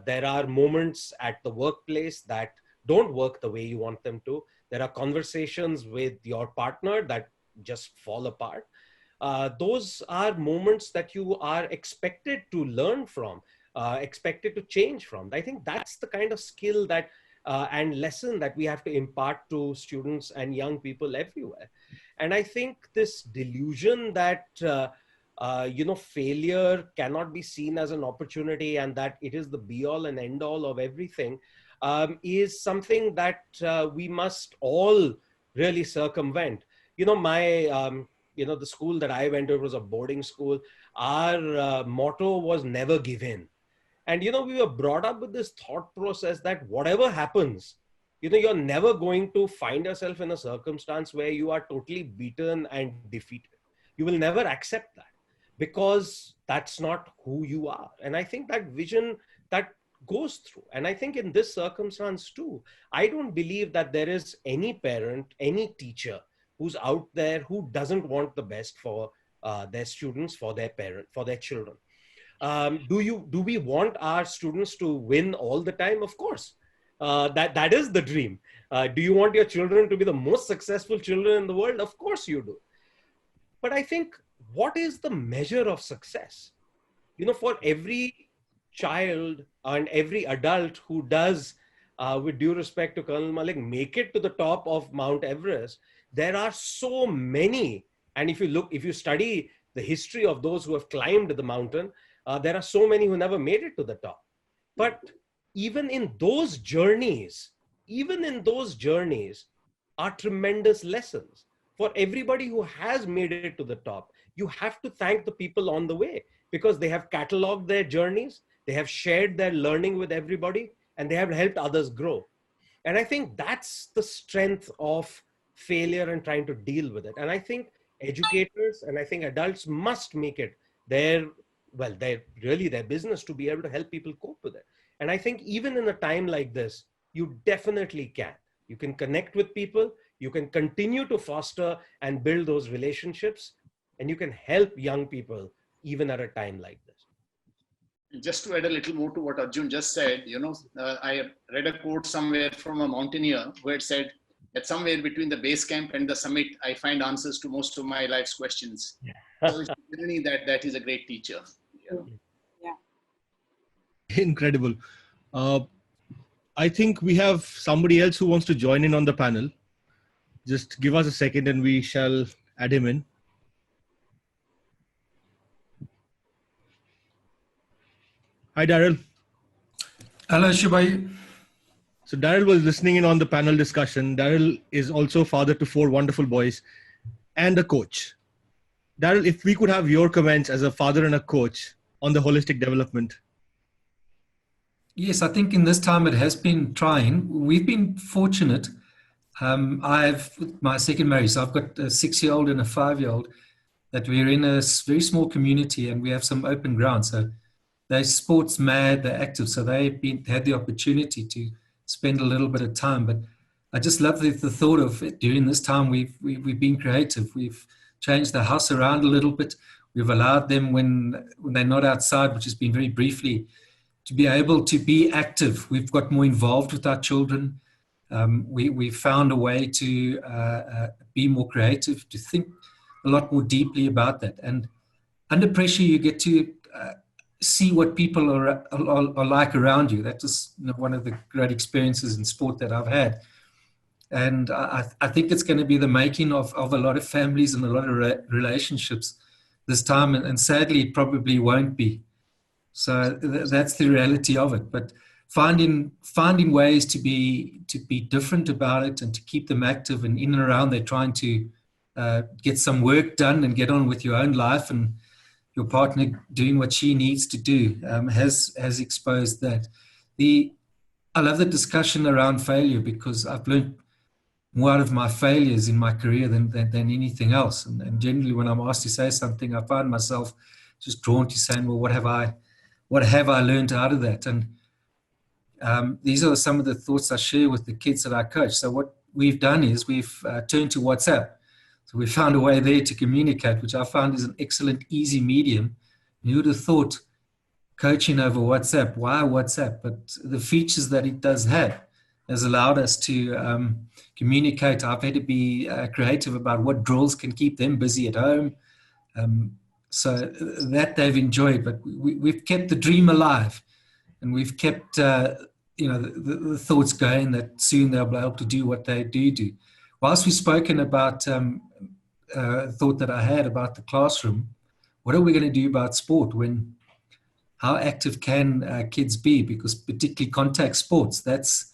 There are moments at the workplace that don't work the way you want them to. There are conversations with your partner that just fall apart. those are moments that you are expected to learn from, expected to change from. I think that's the kind of skill that and lesson that we have to impart to students and young people everywhere. And I think this delusion that failure cannot be seen as an opportunity and that it is the be all and end all of everything is something that we must all really circumvent. The school that I went to was a boarding school. Our motto was never give in. And, we were brought up with this thought process that whatever happens, you're never going to find yourself in a circumstance where you are totally beaten and defeated. You will never accept that because that's not who you are. And I think that vision that goes through. And I think in this circumstance too, I don't believe that there is any parent, any teacher who's out there who doesn't want the best for their students, for their parent, for their children. Do we want our students to win all the time? Of course. That is the dream. Do you want your children to be the most successful children in the world? Of course you do. But I think, what is the measure of success? For every child and every adult who does, with due respect to Colonel Malik, make it to the top of Mount Everest, there are so many. And if you study the history of those who have climbed the mountain, there are so many who never made it to the top. But even in those journeys are tremendous lessons. For everybody who has made it to the top, you have to thank the people on the way because they have cataloged their journeys, they have shared their learning with everybody, and they have helped others grow. And I think that's the strength of failure and trying to deal with it. And I think educators and I think adults must make it their business to be able to help people cope with it. And I think even in a time like this, you definitely can. You can connect with people, you can continue to foster and build those relationships, and you can help young people even at a time like this. Just to add a little more to what Arjun just said, I read a quote somewhere from a mountaineer who had said that somewhere between the base camp and the summit, I find answers to most of my life's questions. So it's really that is a great teacher. Yeah. Incredible. I think we have somebody else who wants to join in on the panel. Just give us a second and we shall add him in. Hi, Daryll. Hello, Shubhai. So Daryll was listening in on the panel discussion. Daryll is also father to 4 wonderful boys and a coach. Daryll, if we could have your comments as a father and a coach on the holistic development. Yes, I think in this time it has been trying. We've been fortunate. I've my second marriage, so I've got a 6-year-old and a 5-year-old, that we're in a very small community and we have some open ground. So they're sports mad, they're active, so they've had the opportunity to spend a little bit of time. But I just love the thought of it. During this time, we've been creative. We've changed the house around a little bit. We've allowed them when they're not outside, which has been very briefly, to be able to be active. We've got more involved with our children. We found a way to be more creative, to think a lot more deeply about that. And under pressure, you get to see what people are like around you. That is one of the great experiences in sport that I've had. And I think it's going to be the making of a lot of families and a lot of relationships this time. And sadly, it probably won't be. So that's the reality of it. But finding ways to be different about it and to keep them active and in and around, they're trying to get some work done and get on with your own life, and your partner doing what she needs to do has exposed that. I love the discussion around failure because I've learned more out of my failures in my career than anything else. And generally, when I'm asked to say something, I find myself just drawn to saying, well, what have I learned out of that? And these are some of the thoughts I share with the kids that I coach. So what we've done is we've turned to WhatsApp. So we found a way there to communicate, which I found is an excellent, easy medium. You would have thought coaching over WhatsApp, why WhatsApp? But the features that it does have has allowed us to communicate. I've had to be creative about what drills can keep them busy at home. So that they've enjoyed, but we've kept the dream alive, and we've kept the thoughts going that soon they'll be able to do what they do. Whilst we've spoken about thought that I had about the classroom, what are we going to do about sport? How active can kids be? Because particularly contact sports, that's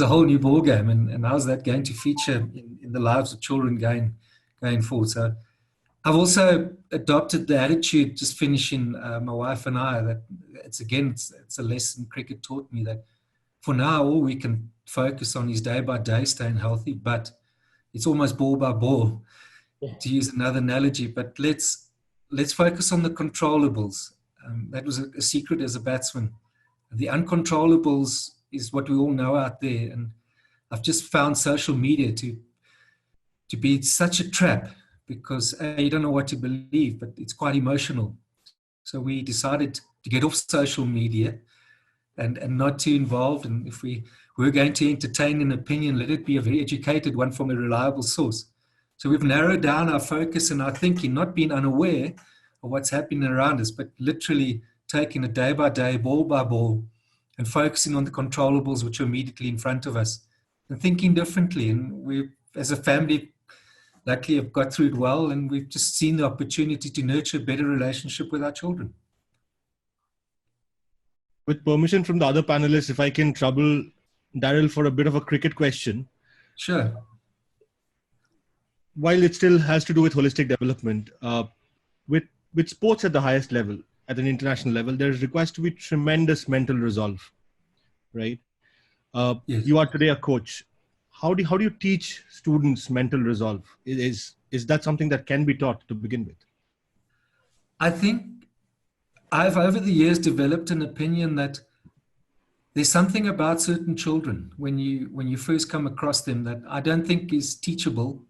a whole new ballgame, and how's that going to feature in the lives of children going forward? So I've also adopted the attitude, just finishing, my wife and I, that it's a lesson cricket taught me, that for now all we can focus on is day by day staying healthy, but it's almost ball by ball, to use another analogy. But let's focus on the controllables. That was a secret as a batsman. The uncontrollables is what we all know out there, and I've just found social media to be such a trap, because you don't know what to believe, but it's quite emotional. So we decided to get off social media and not too involved. And if we were going to entertain an opinion, let it be a very educated one from a reliable source. So we've narrowed down our focus and our thinking, not being unaware of what's happening around us, but literally taking it day by day, ball by ball, and focusing on the controllables which are immediately in front of us, and thinking differently. And we, as a family, luckily have got through it well, and we've just seen the opportunity to nurture a better relationship with our children. With permission from the other panelists, if I can trouble Daryll for a bit of a cricket question. Sure. While it still has to do with holistic development, with sports at the highest level, at an international level, there requires to be tremendous mental resolve, right? Yes. You are today a coach. How do you teach students mental resolve? Is that something that can be taught to begin with? I think I've over the years developed an opinion that there's something about certain children when you first come across them that I don't think is teachable.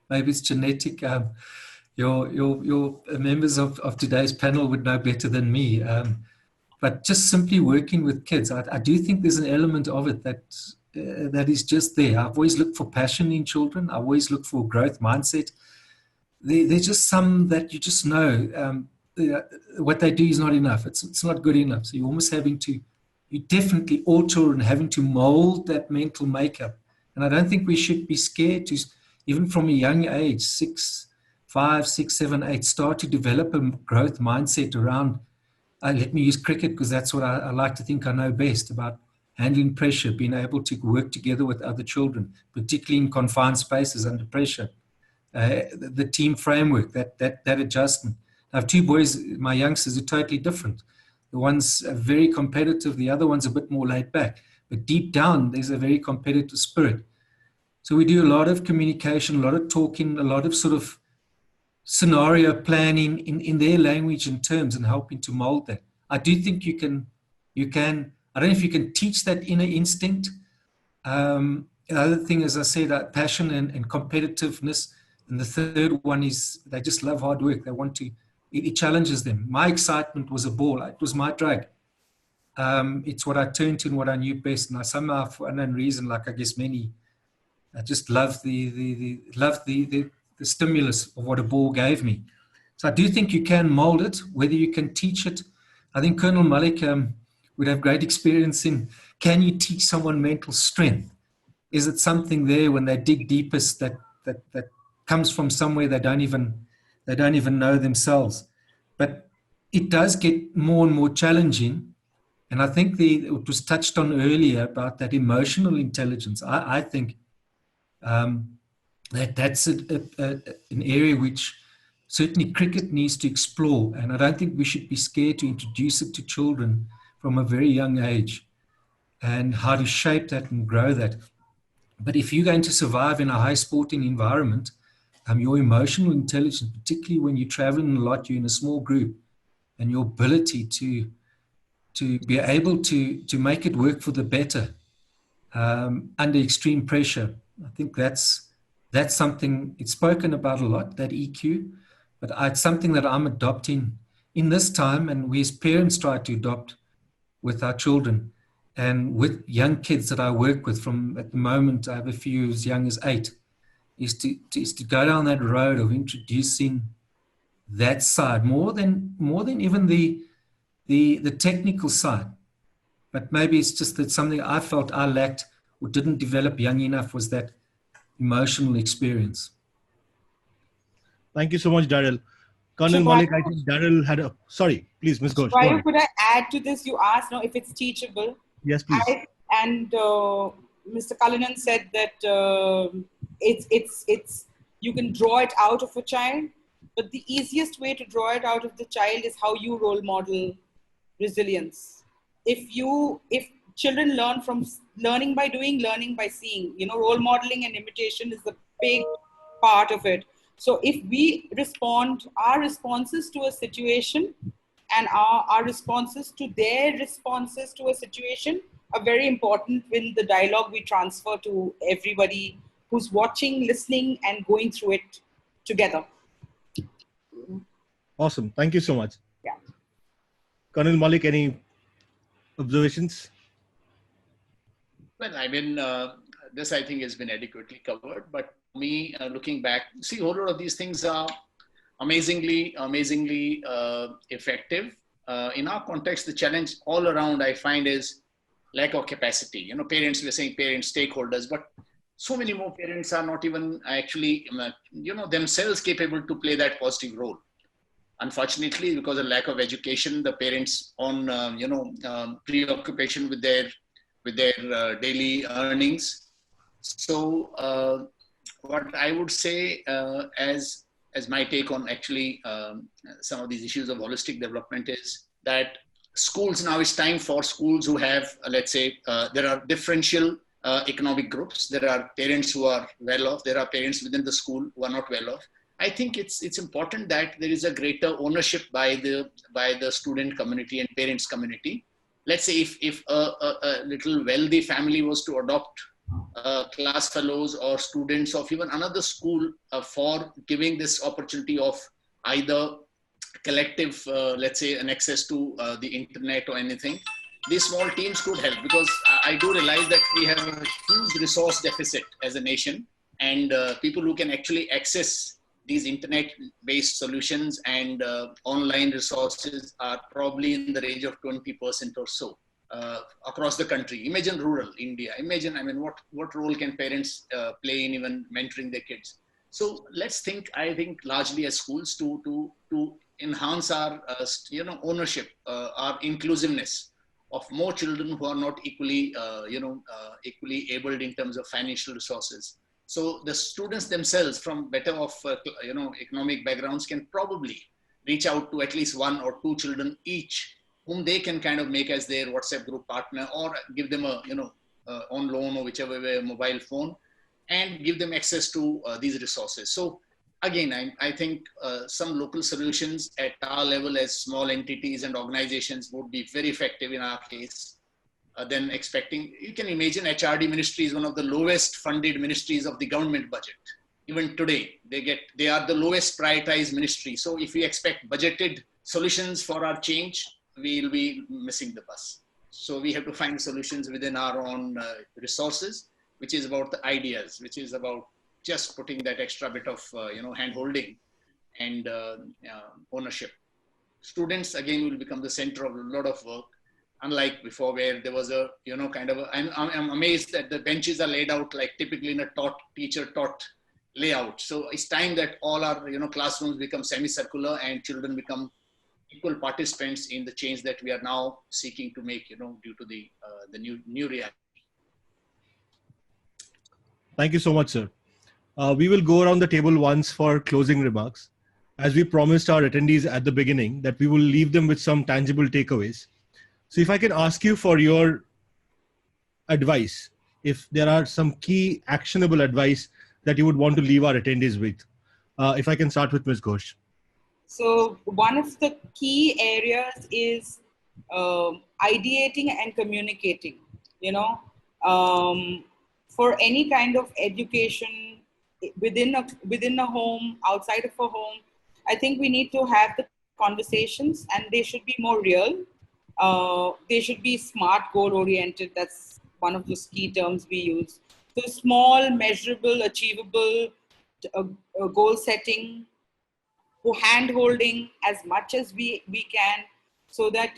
Maybe it's genetic. Your members of today's panel would know better than me. But just simply working with kids, I do think there's an element of it that is just there. I've always looked for passion in children. I always look for growth mindset. There's just some that you just know what they do is not enough. It's not good enough. So you're almost definitely, all children having to mold that mental makeup. And I don't think we should be scared to, even from a young age, 5, 6, 7, 8, start to develop a growth mindset around, let me use cricket because that's what I like to think I know best about handling pressure, being able to work together with other children, particularly in confined spaces under pressure. The team framework, that adjustment. I have 2 boys, my youngsters, are totally different. The one's very competitive, the other one's a bit more laid back. But deep down, there's a very competitive spirit. So we do a lot of communication, a lot of talking, a lot of sort of scenario planning in their language and terms, and helping to mold that. I do think you can, I don't know if you can teach that inner instinct. The other thing, as I said, passion and competitiveness. And the third one is they just love hard work. They want to, it challenges them. My excitement was a ball. It was my drug. It's what I turned to and what I knew best. And I somehow, for unknown reason, like I guess many, I just loved the stimulus of what a ball gave me. So I do think you can mold it, whether you can teach it. I think Colonel Malik would have great experience in, can you teach someone mental strength? Is it something there when they dig deepest that comes from somewhere they don't even know themselves? But it does get more and more challenging. And I think it was touched on earlier about that emotional intelligence. I think that's an area which certainly cricket needs to explore. And I don't think we should be scared to introduce it to children from a very young age, and how to shape that and grow that. But if you're going to survive in a high sporting environment, your emotional intelligence, particularly when you're traveling a lot, you're in a small group, and your ability to be able to make it work for the better under extreme pressure, I think that's something, it's spoken about a lot, that EQ, but it's something that I'm adopting in this time, and we as parents try to adopt with our children. And with young kids that I work with, from at the moment, I have a few as young as 8, is to go down that road of introducing that side more than even the technical side. But maybe it's just that something I felt I lacked or didn't develop young enough was that emotional experience. Thank you so much, Daryll. Colonel Malik, I think Daryll had a... Sorry, please, Ms. Ghosh. Why could I add to this? You asked now if it's teachable. Yes, please. Mr. Cullinan said that you can draw it out of a child, but the easiest way to draw it out of the child is how you role model resilience. If children learning by doing, learning by seeing, role modeling and imitation is the big part of it. So if we our responses to a situation and our responses to their responses to a situation are very important in the dialogue we transfer to everybody who's watching, listening, and going through it together. Awesome. Thank you so much. Yeah. Colonel Malik, any observations? Well, I mean, this I think has been adequately covered, but me looking back, see, a whole lot of these things are amazingly effective. In our context, the challenge all around I find is lack of capacity. Parents, we're saying parents, stakeholders, but so many more parents are not even actually, themselves capable to play that positive role. Unfortunately, because of lack of education, the parents on, preoccupation with their daily earnings. So what I would say as my take on actually some of these issues of holistic development is that schools, now it's time for schools who have, let's say, there are differential economic groups. There are parents who are well off. There are parents within the school who are not well off. I think it's important that there is a greater ownership by the student community and parents community. Let's say if a little wealthy family was to adopt class fellows or students of even another school for giving this opportunity of either collective, let's say, an access to the internet or anything, these small teams could help, because I do realize that we have a huge resource deficit as a nation, and people who can actually access these internet-based solutions and online resources are probably in the range of 20% or so across the country. Imagine rural India. Imagine, what role can parents play in even mentoring their kids? So let's think, I think, largely as schools to enhance our, ownership, our inclusiveness of more children who are not equally, equally abled in terms of financial resources. So the students themselves from better off, economic backgrounds can probably reach out to at least one or two children each, whom they can kind of make as their WhatsApp group partner, or give them a, on loan or whichever way, a mobile phone, and give them access to these resources. So again, I think some local solutions at our level as small entities and organizations would be very effective in our case. Than expecting. You can imagine HRD ministry is one of the lowest funded ministries of the government budget. Even today, they are the lowest prioritized ministry. So if we expect budgeted solutions for our change, we'll be missing the bus. So we have to find solutions within our own resources, which is about the ideas, which is about just putting that extra bit of, hand-holding and ownership. Students, again, will become the center of a lot of work. Unlike before, where there was a, I'm amazed that the benches are laid out like typically in a teacher-taught layout. So it's time that all our, classrooms become semicircular and children become equal participants in the change that we are now seeking to make, due to the new reality. Thank you so much, sir. We will go around the table once for closing remarks. As we promised our attendees at the beginning that we will leave them with some tangible takeaways. So if I can ask you for your advice, if there are some key actionable advice that you would want to leave our attendees with. If I can start with Ms. Ghosh. So one of the key areas is ideating and communicating, for any kind of education within a home, outside of a home. I think we need to have the conversations, and they should be more real. They should be smart, goal-oriented. That's one of those key terms we use. So small, measurable, achievable goal setting, hand-holding as much as we can, so that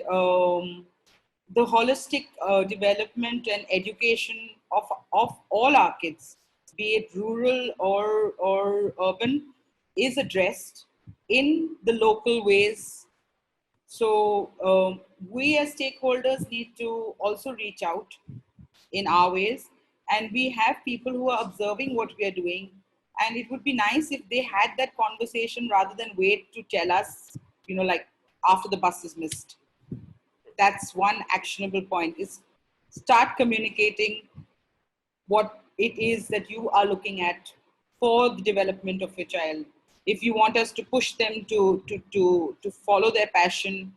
the holistic development and education of all our kids, be it rural or urban, is addressed in the local ways. So we as stakeholders need to also reach out in our ways, and we have people who are observing what we are doing, and it would be nice if they had that conversation rather than wait to tell us, like after the bus is missed. That's one actionable point, is start communicating what it is that you are looking at for the development of your child. If you want us to push them to follow their passion,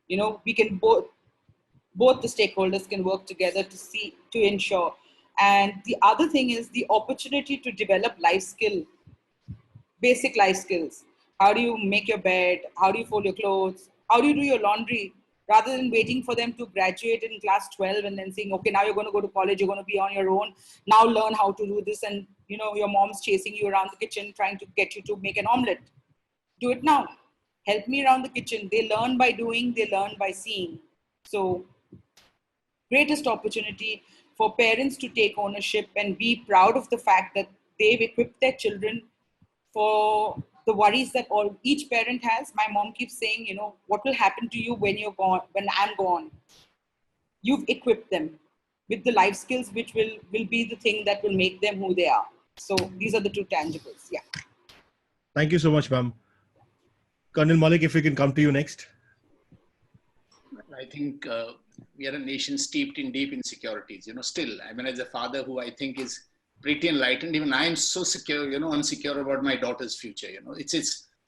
we can both the stakeholders can work together to ensure. And the other thing is the opportunity to develop basic life skills. How do you make your bed? How do you fold your clothes? How do you do your laundry? Rather than waiting for them to graduate in class 12 and then saying, okay, now you're going to go to college, you're going to be on your own. Now learn how to do this. And, your mom's chasing you around the kitchen, trying to get you to make an omelette. Do it now. Help me around the kitchen. They learn by doing, they learn by seeing. So greatest opportunity for parents to take ownership and be proud of the fact that they've equipped their children for the worries that each parent has. My mom keeps saying, what will happen to you when you're gone, when I'm gone? You've equipped them with the life skills, which will be the thing that will make them who they are. So these are the two tangibles. Yeah. Thank you so much, ma'am. Colonel Malik, if we can come to you next. I think we are a nation steeped in deep insecurities. Still, as a father who I think is pretty enlightened, even I am so secure, unsecure about my daughter's future.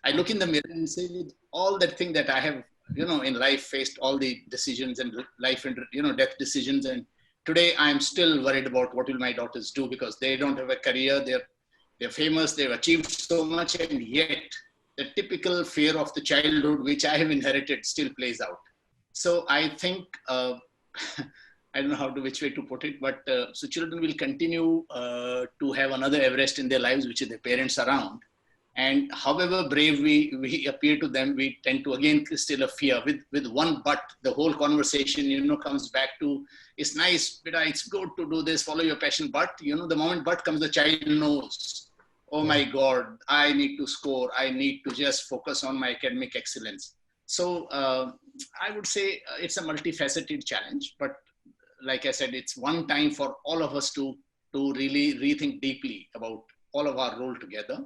I look in the mirror and say, with all that thing that I have, in life faced all the decisions and life and, death decisions. And today I am still worried about what will my daughters do, because they don't have a career. They're famous. They've achieved so much. And yet the typical fear of the childhood, which I have inherited, still plays out. So I think, I don't know which way to put it, but so children will continue to have another Everest in their lives, which is their parents around. And however brave we appear to them, we tend to again still a fear with one but. The whole conversation, comes back to, it's nice, beta, it's good to do this, follow your passion. But, the moment but comes, the child knows, oh my God, I need to score. I need to just focus on my academic excellence. So I would say it's a multifaceted challenge, but like I said, it's one time for all of us to really rethink deeply about all of our role together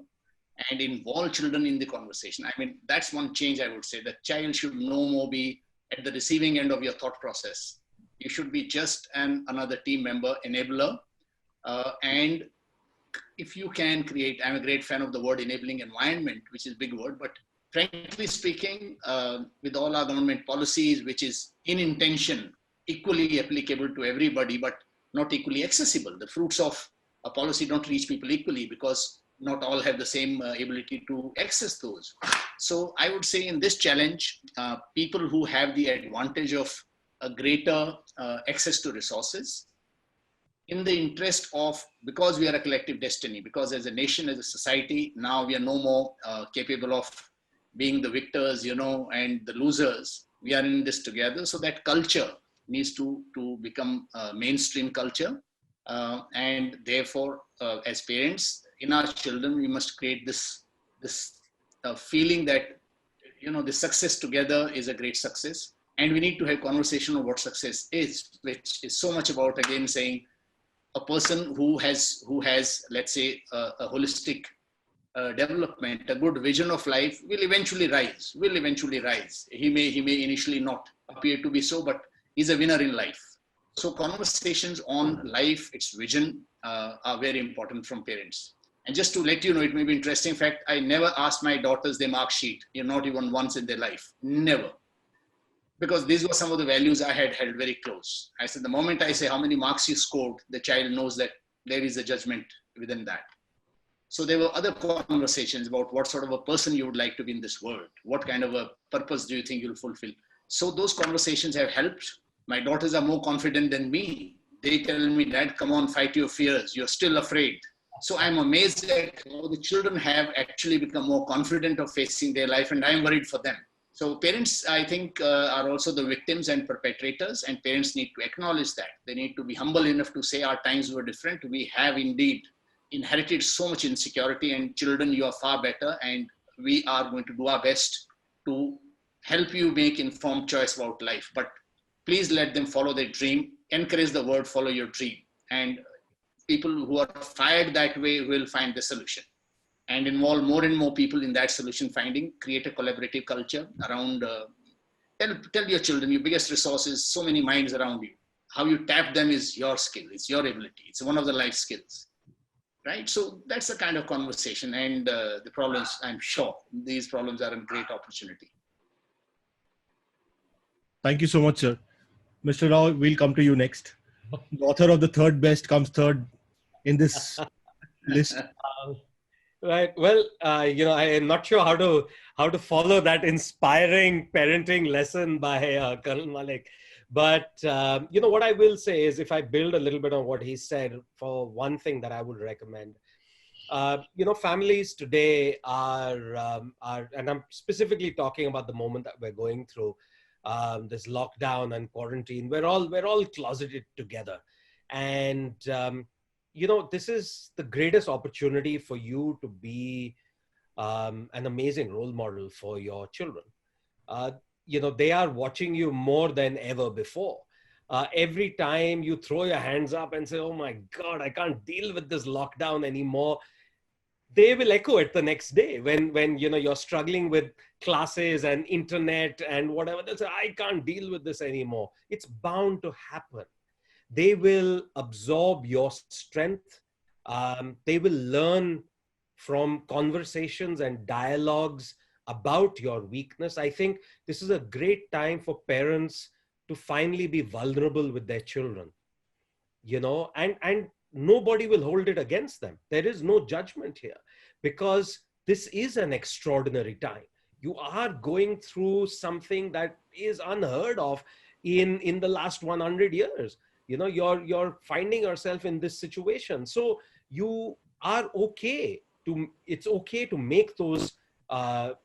and involve children in the conversation. That's one change I would say. The child should no more be at the receiving end of your thought process. You should be just another team member, enabler, and if you can create, I'm a great fan of the word enabling environment, which is a big word, but frankly speaking, with all our government policies, which is in intention equally applicable to everybody, but not equally accessible. The fruits of a policy don't reach people equally because not all have the same ability to access those. So I would say in this challenge, people who have the advantage of a greater access to resources, in the interest of, because we are a collective destiny, because as a nation, as a society, now we are no more capable of being the victors, and the losers. We are in this together. So that culture needs to become mainstream culture. And therefore, as parents, in our children, we must create this feeling that, the success together is a great success. And we need to have conversation of what success is, which is so much about, again, saying a person who has let's say, a holistic development, a good vision of life will eventually rise. He may initially not appear to be so, but he's a winner in life. So conversations on life, its vision, are very important from parents. And just to let you know, it may be interesting fact, I never asked my daughters their mark sheet, not even once in their life, never. Because these were some of the values I had held very close. I said, the moment I say how many marks you scored, the child knows that there is a judgment within that. So there were other conversations about what sort of a person you would like to be in this world. What kind of a purpose do you think you'll fulfill? So those conversations have helped. My daughters are more confident than me. They tell me, Dad, come on, fight your fears. You're still afraid. So I'm amazed at how the children have actually become more confident of facing their life, and I'm worried for them. So parents, I think, are also the victims and perpetrators, and parents need to acknowledge that. They need to be humble enough to say our times were different. We have indeed inherited so much insecurity, and children, you are far better, and we are going to do our best to help you make informed choice about life. But please let them follow their dream. Encourage the word, follow your dream. And people who are fired that way will find the solution. And involve more and more people in that solution finding, create a collaborative culture around, tell your children your biggest resource is so many minds around you. How you tap them is your skill, it's your ability, it's one of the life skills, right? So that's the kind of conversation, and the problems, I'm sure, these problems are a great opportunity. Thank you so much, sir. Mr. Rao, we'll come to you next. The author of the third best comes third in this list. Right. Well, I am not sure how to follow that inspiring parenting lesson by Colonel Malik. But, what I will say is, if I build a little bit on what he said, for one thing that I would recommend, families today are, and I'm specifically talking about the moment that we're going through, this lockdown and quarantine. We're all closeted together. And, this is the greatest opportunity for you to be an amazing role model for your children. They are watching you more than ever before. Every time you throw your hands up and say, oh my God, I can't deal with this lockdown anymore, they will echo it the next day when you're struggling with classes and internet and whatever. They'll say, I can't deal with this anymore. It's bound to happen. They will absorb your strength. They will learn from conversations and dialogues about your weakness. I think this is a great time for parents to finally be vulnerable with their children, and nobody will hold it against them. There is no judgment here, because this is an extraordinary time. You are going through something that is unheard of in the last 100 years. You're finding yourself in this situation. So you are it's okay to make those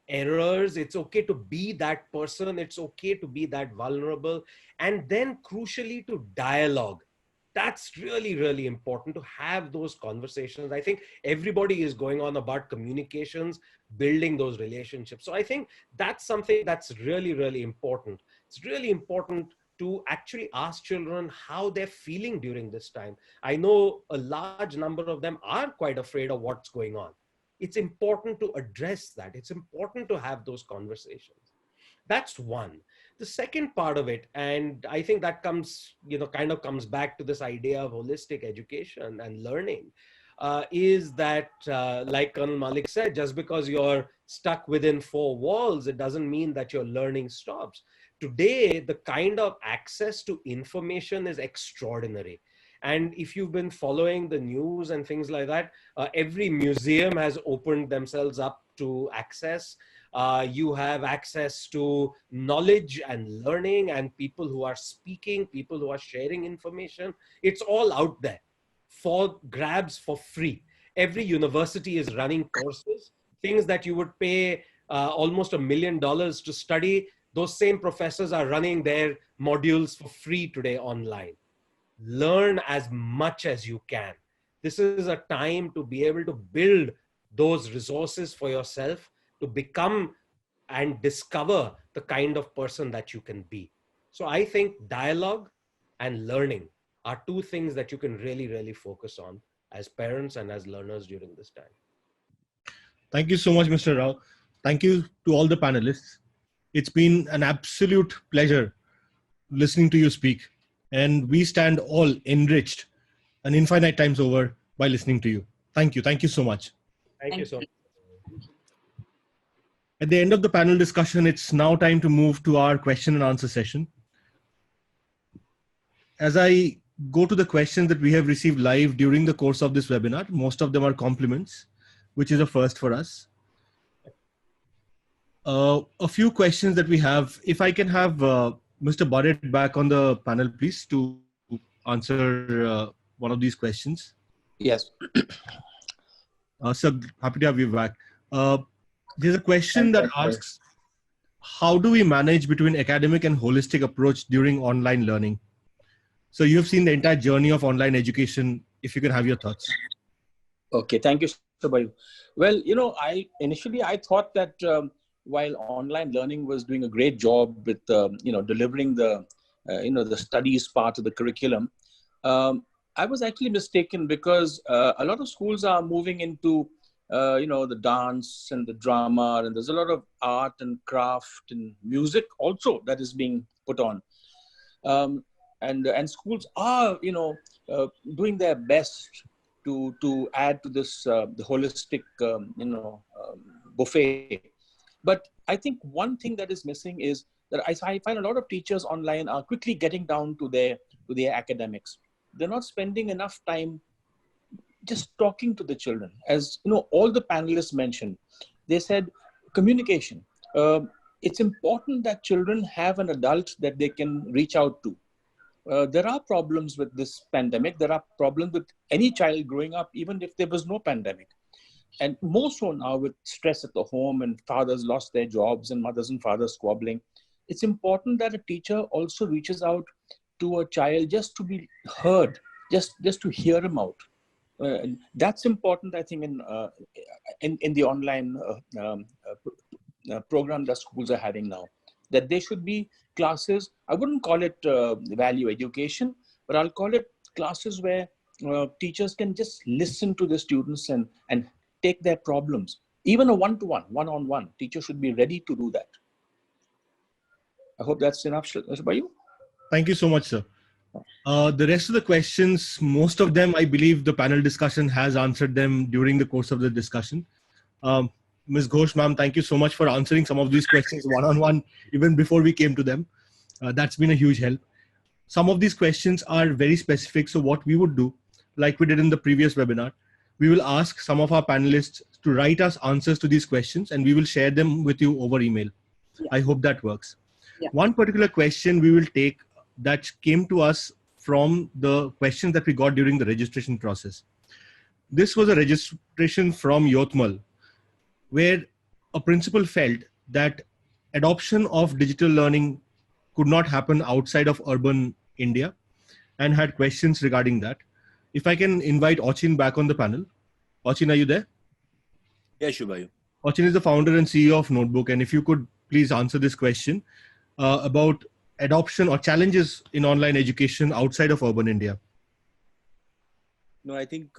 errors. It's okay to be that person. It's okay to be that vulnerable. And then crucially, to dialogue. That's really, really important, to have those conversations. I think everybody is going on about communications, building those relationships. So I think that's something that's really, really important. It's really important to actually ask children how they're feeling during this time. I know a large number of them are quite afraid of what's going on. It's important to address that. It's important to have those conversations. That's one. The second part of it, and I think that comes back to this idea of holistic education and learning, is that, like Colonel Malik said, just because you're stuck within four walls, it doesn't mean that your learning stops. Today, the kind of access to information is extraordinary. And if you've been following the news and things like that, every museum has opened themselves up to access. You have access to knowledge and learning, and people who are speaking, people who are sharing information. It's all out there for grabs for free. Every university is running courses, things that you would pay almost $1 million to study. Those same professors are running their modules for free today online. Learn as much as you can. This is a time to be able to build those resources for yourself, to become and discover the kind of person that you can be. So I think dialogue and learning are two things that you can really, really focus on as parents and as learners during this time. Thank you so much, Mr. Rao. Thank you to all the panelists. It's been an absolute pleasure listening to you speak, and we stand all enriched and infinite times over by listening to you. Thank you. Thank you so much. Thank you so much. At the end of the panel discussion, it's now time to move to our question and answer session. As I go to the questions that we have received live during the course of this webinar, most of them are compliments, which is a first for us. A few questions that we have, if I can have Mr. Burrett back on the panel, please, to answer one of these questions. Yes. So happy to have you back. There's a question that asks, how do we manage between academic and holistic approach during online learning? So you've seen the entire journey of online education. If you can have your thoughts. Okay, thank you, Shabayu. Well, initially I thought that while online learning was doing a great job with, delivering the studies part of the curriculum, I was actually mistaken because a lot of schools are moving into, the dance and the drama, and there's a lot of art and craft and music also that is being put on. And schools are, doing their best to add to this the holistic buffet. But I think one thing that is missing is that I find a lot of teachers online are quickly getting down to their academics. They're not spending enough time just talking to the children. As all the panelists mentioned, they said communication. It's important that children have an adult that they can reach out to. There are problems with this pandemic. There are problems with any child growing up, even if there was no pandemic. And more so now with stress at the home and fathers lost their jobs and mothers and fathers squabbling. It's important that a teacher also reaches out to a child just to be heard, just to hear him out. That's important, I think, in the online program that schools are having now. That there should be classes. I wouldn't call it value education, but I'll call it classes where teachers can just listen to the students and take their problems. Even a one-to-one, one-on-one, teacher should be ready to do that. I hope that's enough. Shabayu? Thank you so much, sir. The rest of the questions, most of them, I believe the panel discussion has answered them during the course of the discussion. Ms. Ghosh, ma'am, thank you so much for answering some of these questions one-on-one, even before we came to them. That's been a huge help. Some of these questions are very specific. So what we would do, like we did in the previous webinar, we will ask some of our panelists to write us answers to these questions, and we will share them with you over email. Yeah. I hope that works. Yeah. One particular question we will take that came to us from the questions that we got during the registration process. This was a registration from Yotmal, where a principal felt that adoption of digital learning could not happen outside of urban India and had questions regarding that. If I can invite Achin back on the panel. Achin, are you there? Yeah, Shabayu. Achin is the founder and CEO of Notebook. And if you could please answer this question about adoption or challenges in online education outside of urban India. No, I think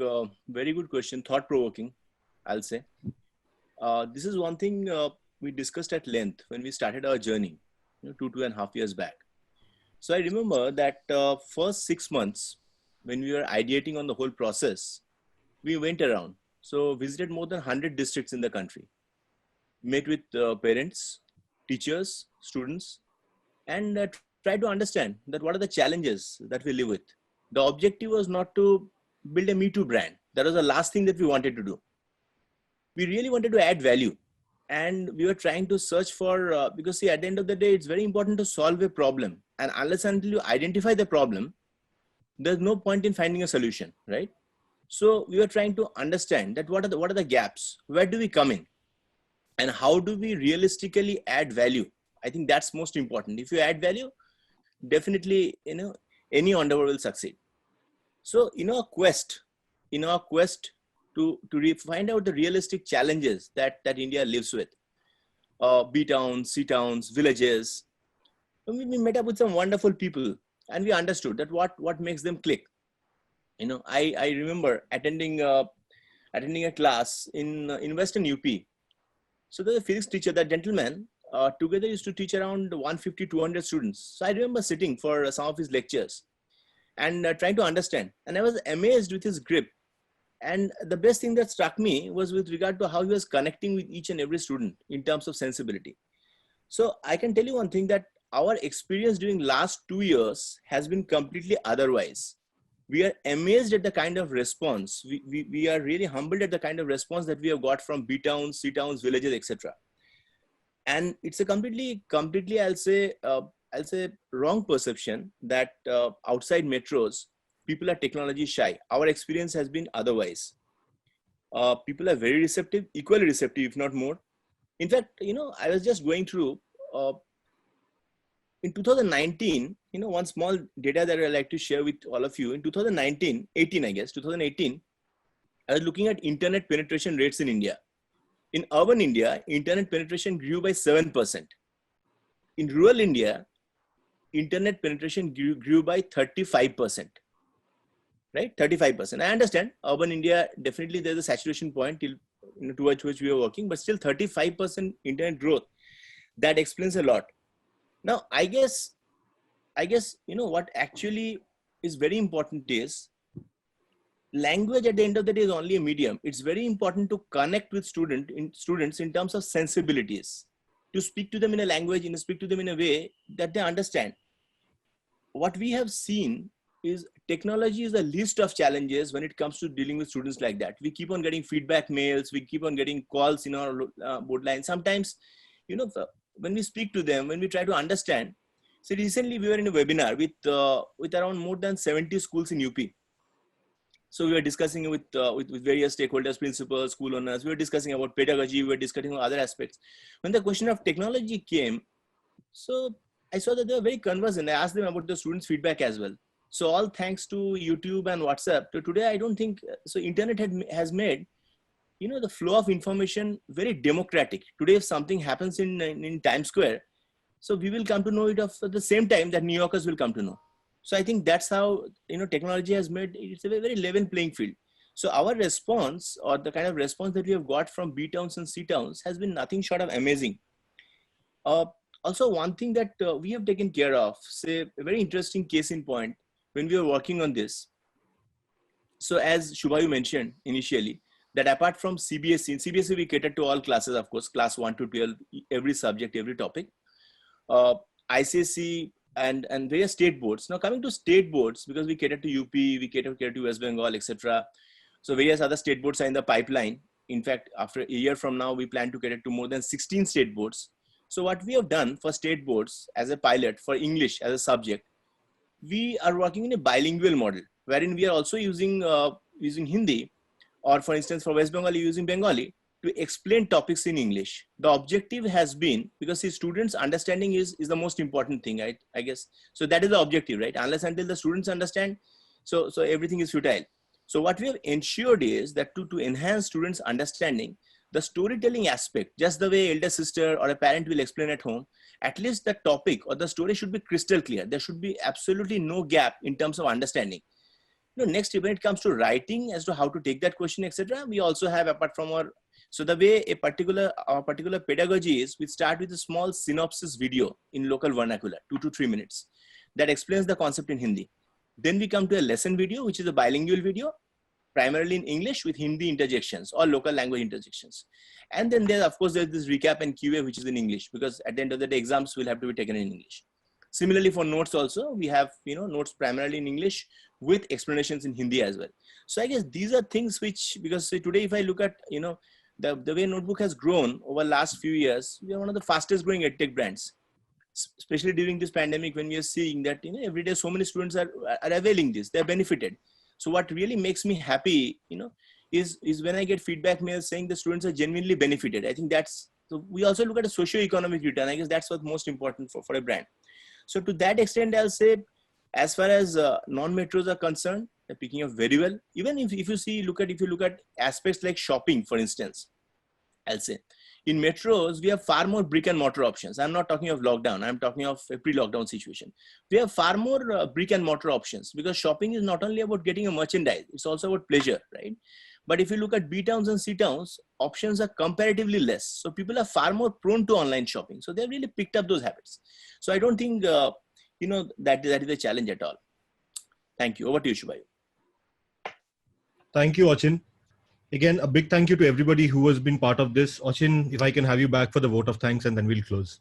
very good question, thought-provoking, I'll say. This is one thing we discussed at length when we started our journey, 2.5 years back. So I remember that first 6 months when we were ideating on the whole process, we went around. So visited more than 100 districts in the country, met with parents, teachers, students, and tried to understand that what are the challenges that we live with. The objective was not to build a Me Too brand. That was the last thing that we wanted to do. We really wanted to add value, and we were trying to search for, because see, at the end of the day, it's very important to solve a problem. And unless until you identify the problem, there's no point in finding a solution, right? So we were trying to understand that what are the gaps, where do we come in, and how do we realistically add value? I think that's most important. If you add value, definitely, any endeavor will succeed. So in our quest to find out the realistic challenges that India lives with, B towns, C towns, villages, we met up with some wonderful people, and we understood that what makes them click. I remember attending a class in Western UP. So there's a physics teacher, that gentleman, together used to teach around 150, 200 students. So I remember sitting for some of his lectures and trying to understand. And I was amazed with his grip. And the best thing that struck me was with regard to how he was connecting with each and every student in terms of sensibility. So I can tell you one thing, that our experience during last 2 years has been completely otherwise. We are amazed at the kind of response. We are really humbled at the kind of response that we have got from B towns, C towns, villages, etc. And it's a completely, I'll say wrong perception that outside metros, people are technology shy. Our experience has been otherwise. People are very receptive, equally receptive, if not more. In fact, I was just going through in 2019, one small data that I'd like to share with all of you. In 2018, I was looking at internet penetration rates in India. In urban India, internet penetration grew by 7%. In rural India, internet penetration grew by 35%. Right, 35%. I understand urban India, definitely there's a saturation point till, towards which we are working, but still 35% internet growth, that explains a lot. Now, I guess, what actually is very important is language at the end of the day is only a medium. It's very important to connect with students in terms of sensibilities, to speak to them in a language, speak to them in a way that they understand. What we have seen is technology is the least of challenges when it comes to dealing with students like that. We keep on getting feedback mails, we keep on getting calls in our board line. Sometimes, when we speak to them, when we try to understand. So recently we were in a webinar with around more than 70 schools in UP. So we were discussing with various stakeholders, principals, school owners. We were discussing about pedagogy. We were discussing other aspects. When the question of technology came, so I saw that they were very conversant. I asked them about the students' feedback as well. So all thanks to YouTube and WhatsApp. So today, I don't think, so internet has made, the flow of information very democratic. Today, if something happens in Times Square, so we will come to know it at the same time that New Yorkers will come to know. So I think that's how, technology has made, it's a very level playing field. So our response, or the kind of response that we have got from B towns and C towns, has been nothing short of amazing. Also, one thing that we have taken care of, say a very interesting case in point, when we were working on this. So as Shubhayu mentioned initially, that apart from CBSE, in CBSE we cater to all classes, of course, class 1 to 12, every subject, every topic. ICSE and various state boards. Now coming to state boards, because we cater to UP, we cater to West Bengal, etc. So various other state boards are in the pipeline. In fact, after a year from now, we plan to cater to more than 16 state boards. So what we have done for state boards as a pilot for English as a subject, we are working in a bilingual model, wherein we are also using Hindi, or for instance, for West Bengali, using Bengali to explain topics in English. The objective has been, because the students' understanding is the most important thing, I guess. So that is the objective, right? Unless until the students understand, so everything is futile. So what we have ensured is that to enhance students' understanding, the storytelling aspect, just the way elder sister or a parent will explain at home, at least the topic or the story should be crystal clear. There should be absolutely no gap in terms of understanding. Next, when it comes to writing as to how to take that question, etc., we also have, apart from our, so the way our particular pedagogy is, we start with a small synopsis video in local vernacular, 2 to 3 minutes, that explains the concept in Hindi. Then we come to a lesson video, which is a bilingual video, primarily in English with Hindi interjections or local language interjections. And then there, of course, there's this recap and QA, which is in English, because at the end of the day, exams will have to be taken in English. Similarly, for notes also, we have, notes primarily in English with explanations in Hindi as well. So I guess these are things which, because today, if I look at, the way Notebook has grown over the last few years, we are one of the fastest growing edtech brands, especially during this pandemic, when we are seeing that, every day so many students are availing this, they're benefited. So what really makes me happy, is when I get feedback mails saying the students are genuinely benefited. I think that's, so we also look at a socio-economic return. I guess that's what's most important for a brand. So to that extent, I'll say, as far as non-metros are concerned, they're picking up very well. Even if you look at aspects like shopping, for instance, I'll say, in metros, we have far more brick and mortar options. I'm not talking of lockdown. I'm talking of a pre-lockdown situation. We have far more brick and mortar options, because shopping is not only about getting a merchandise, it's also about pleasure, right? But if you look at B towns and C towns, options are comparatively less. So people are far more prone to online shopping. So they've really picked up those habits. So I don't think, that is a challenge at all. Thank you. Over to you, Shubhayu. Thank you, Achin. Again, a big thank you to everybody who has been part of this. Achin, if I can have you back for the vote of thanks, and then we'll close.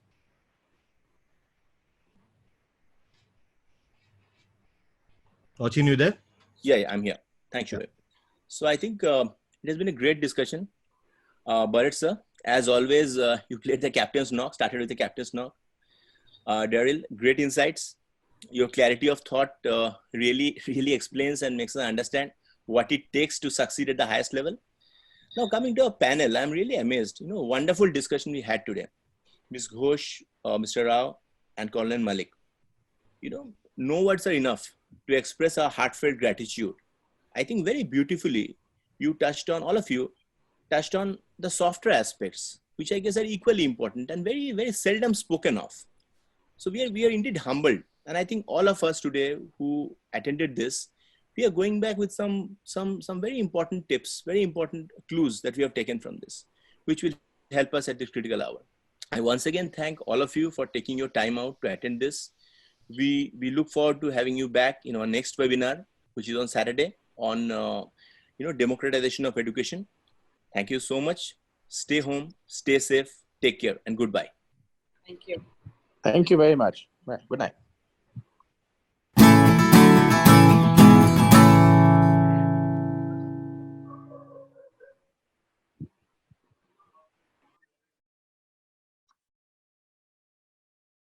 Achin, you there? Yeah, I'm here. Thank you. So I think it has been a great discussion. Burrett sir, as always, you played the captain's knock, started with the captain's knock. Daryll, great insights. Your clarity of thought really explains and makes us understand what it takes to succeed at the highest level. Now coming to our panel, I'm really amazed. Wonderful discussion we had today. Ms. Ghosh, Mr. Rao, and Col and Malik. No words are enough to express our heartfelt gratitude. I think very beautifully, all of you touched on the softer aspects, which I guess are equally important and very, very seldom spoken of. So we are indeed humbled. And I think all of us today who attended this, we are going back with some very important tips, very important clues that we have taken from this, which will help us at this critical hour. I once again thank all of you for taking your time out to attend this. We look forward to having you back in our next webinar, which is on Saturday on democratization of education. Thank you so much. Stay home, stay safe, take care, and goodbye. Thank you. Thank you very much. Bye. Good night.